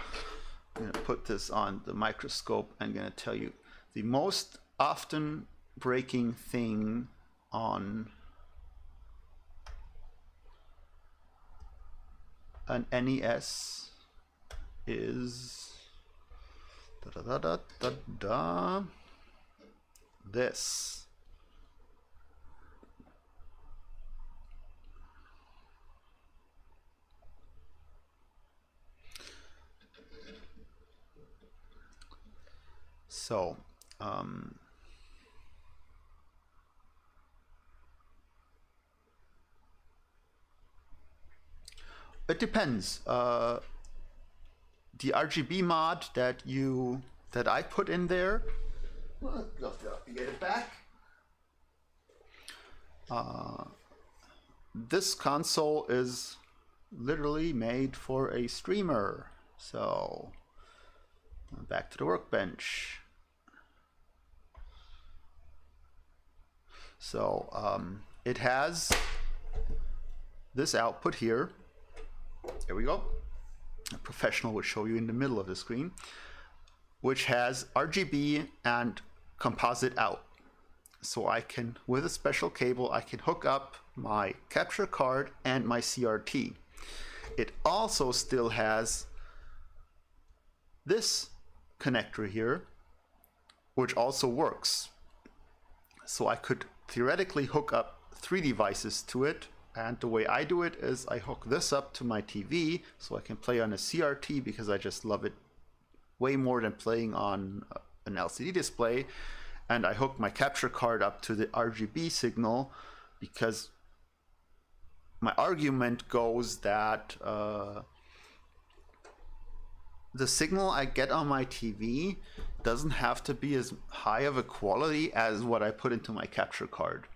I'm going to put this on the microscope. I'm going to tell you the most often breaking thing on an NES is this. So, it depends. The RGB mod that I put in there, let me get it back. This console is literally made for a streamer. So, back to the workbench. So it has this output here. There we go. A professional would show you in the middle of the screen, which has RGB and composite out. So I can, with a special cable, I can hook up my capture card and my CRT. It also still has this connector here, which also works. So I could theoretically hook up 3 devices to it, and the way I do it is I hook this up to my TV so I can play on a CRT, because I just love it way more than playing on an LCD display, and I hook my capture card up to the RGB signal because my argument goes that the signal I get on my TV doesn't have to be as high of a quality as what I put into my capture card.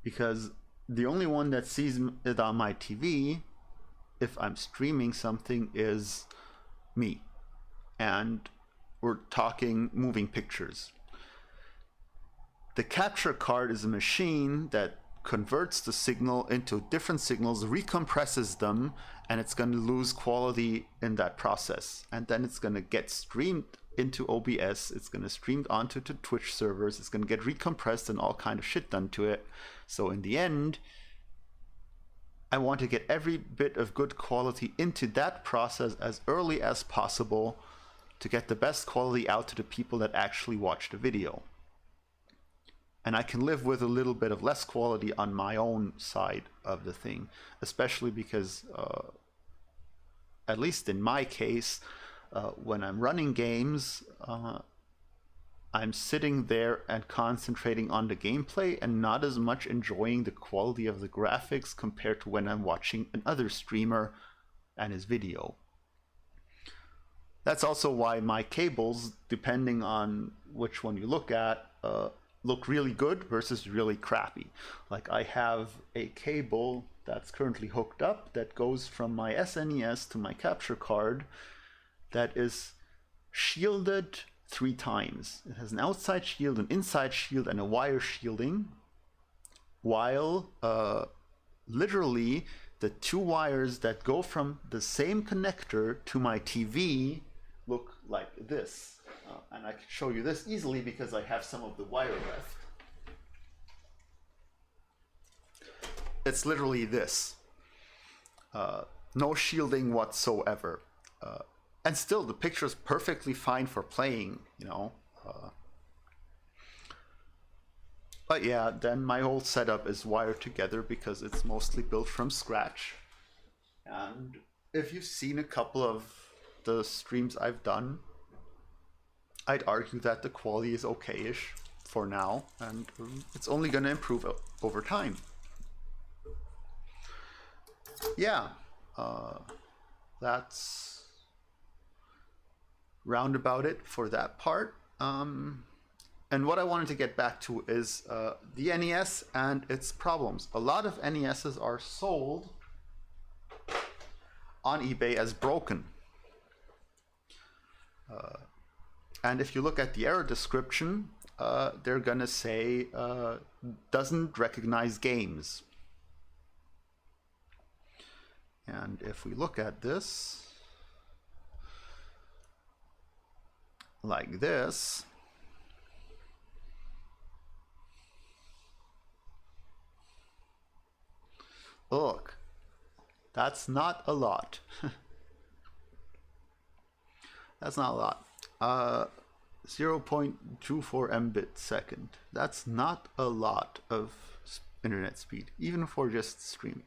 Because the only one that sees it on my TV, if I'm streaming something, is me. And we're talking moving pictures. The capture card is a machine that converts the signal into different signals, recompresses them, and it's going to lose quality in that process. And then it's going to get streamed into OBS, it's going to stream onto the Twitch servers, it's going to get recompressed and all kind of shit done to it. So in the end, I want to get every bit of good quality into that process as early as possible to get the best quality out to the people that actually watch the video. And I can live with a little bit of less quality on my own side of the thing, especially because, at least in my case, when I'm running games, I'm sitting there and concentrating on the gameplay and not as much enjoying the quality of the graphics compared to when I'm watching another streamer and his video. That's also why my cables, depending on which one you look at, look really good versus really crappy. Like I have a cable that's currently hooked up that goes from my SNES to my capture card that is shielded 3 times. It has an outside shield, an inside shield, and a wire shielding, while literally the 2 wires that go from the same connector to my TV look like this. And I can show you this easily because I have some of the wire left. It's literally this. No shielding whatsoever. And still, the picture is perfectly fine for playing, you know. But yeah, then my whole setup is wired together because it's mostly built from scratch. And if you've seen a couple of the streams I've done, I'd argue that the quality is okay-ish for now, and it's only going to improve over time. Yeah, that's roundabout it for that part. And what I wanted to get back to is the NES and its problems. A lot of NESs are sold on eBay as broken. And if you look at the error description, they're gonna say doesn't recognize games. And if we look at this like this, look, that's not a lot. That's not a lot. 0.24 Mbit second. That's not a lot of internet speed, even for just streaming.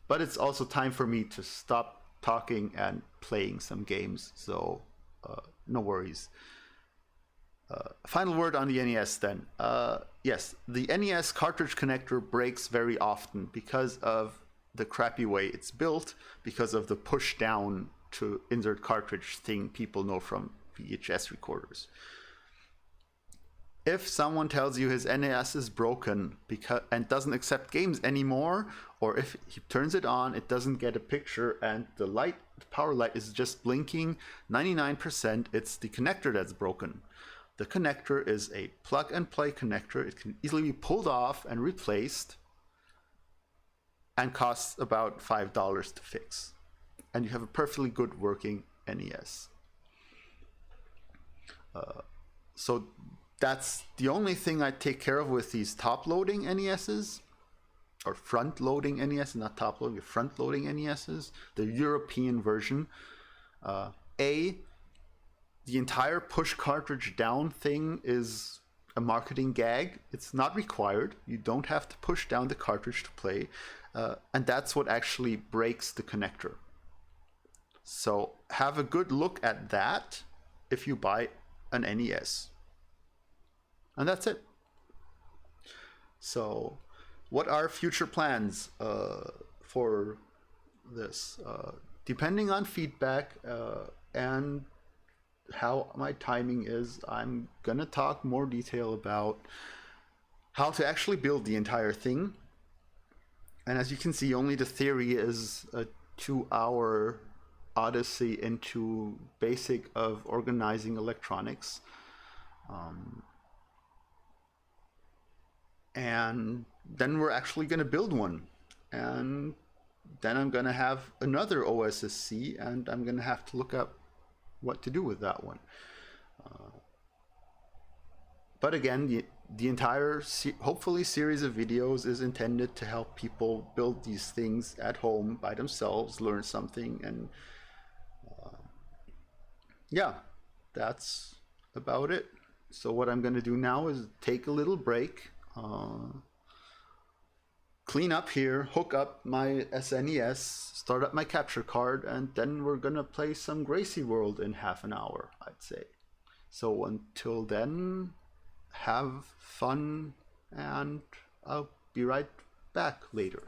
But it's also time for me to stop talking and playing some games, so no worries. Final word on the NES then. Yes, the NES cartridge connector breaks very often because of the crappy way it's built, because of the push down to insert cartridge thing people know from VHS recorders. If someone tells you his NES is broken and doesn't accept games anymore, or if he turns it on, it doesn't get a picture and the power light is just blinking, 99% it's the connector that's broken. The connector is a plug and play connector. It can easily be pulled off and replaced and costs about $5 to fix. And you have a perfectly good working NES. So that's the only thing I take care of with these top-loading NESs, or front-loading NES, not top-loading, front-loading NESs, the European version. The entire push cartridge down thing is a marketing gag. It's not required. You don't have to push down the cartridge to play. And that's what actually breaks the connector. So have a good look at that if you buy an NES. And that's it. So, what are future plans for this? Depending on feedback and how my timing is, I'm gonna talk more detail about how to actually build the entire thing. And as you can see, only the theory is a 2-hour odyssey into basic of organizing electronics. And then we're actually going to build one. And then I'm going to have another OSSC, and I'm going to have to look up what to do with that one. But again, the entire hopefully series of videos is intended to help people build these things at home by themselves, learn something, and yeah, that's about it. So what I'm going to do now is take a little break, clean up here, hook up my SNES, start up my capture card, and then we're going to play some Gracie World in half an hour, I'd say. So until then, have fun, and I'll be right back later.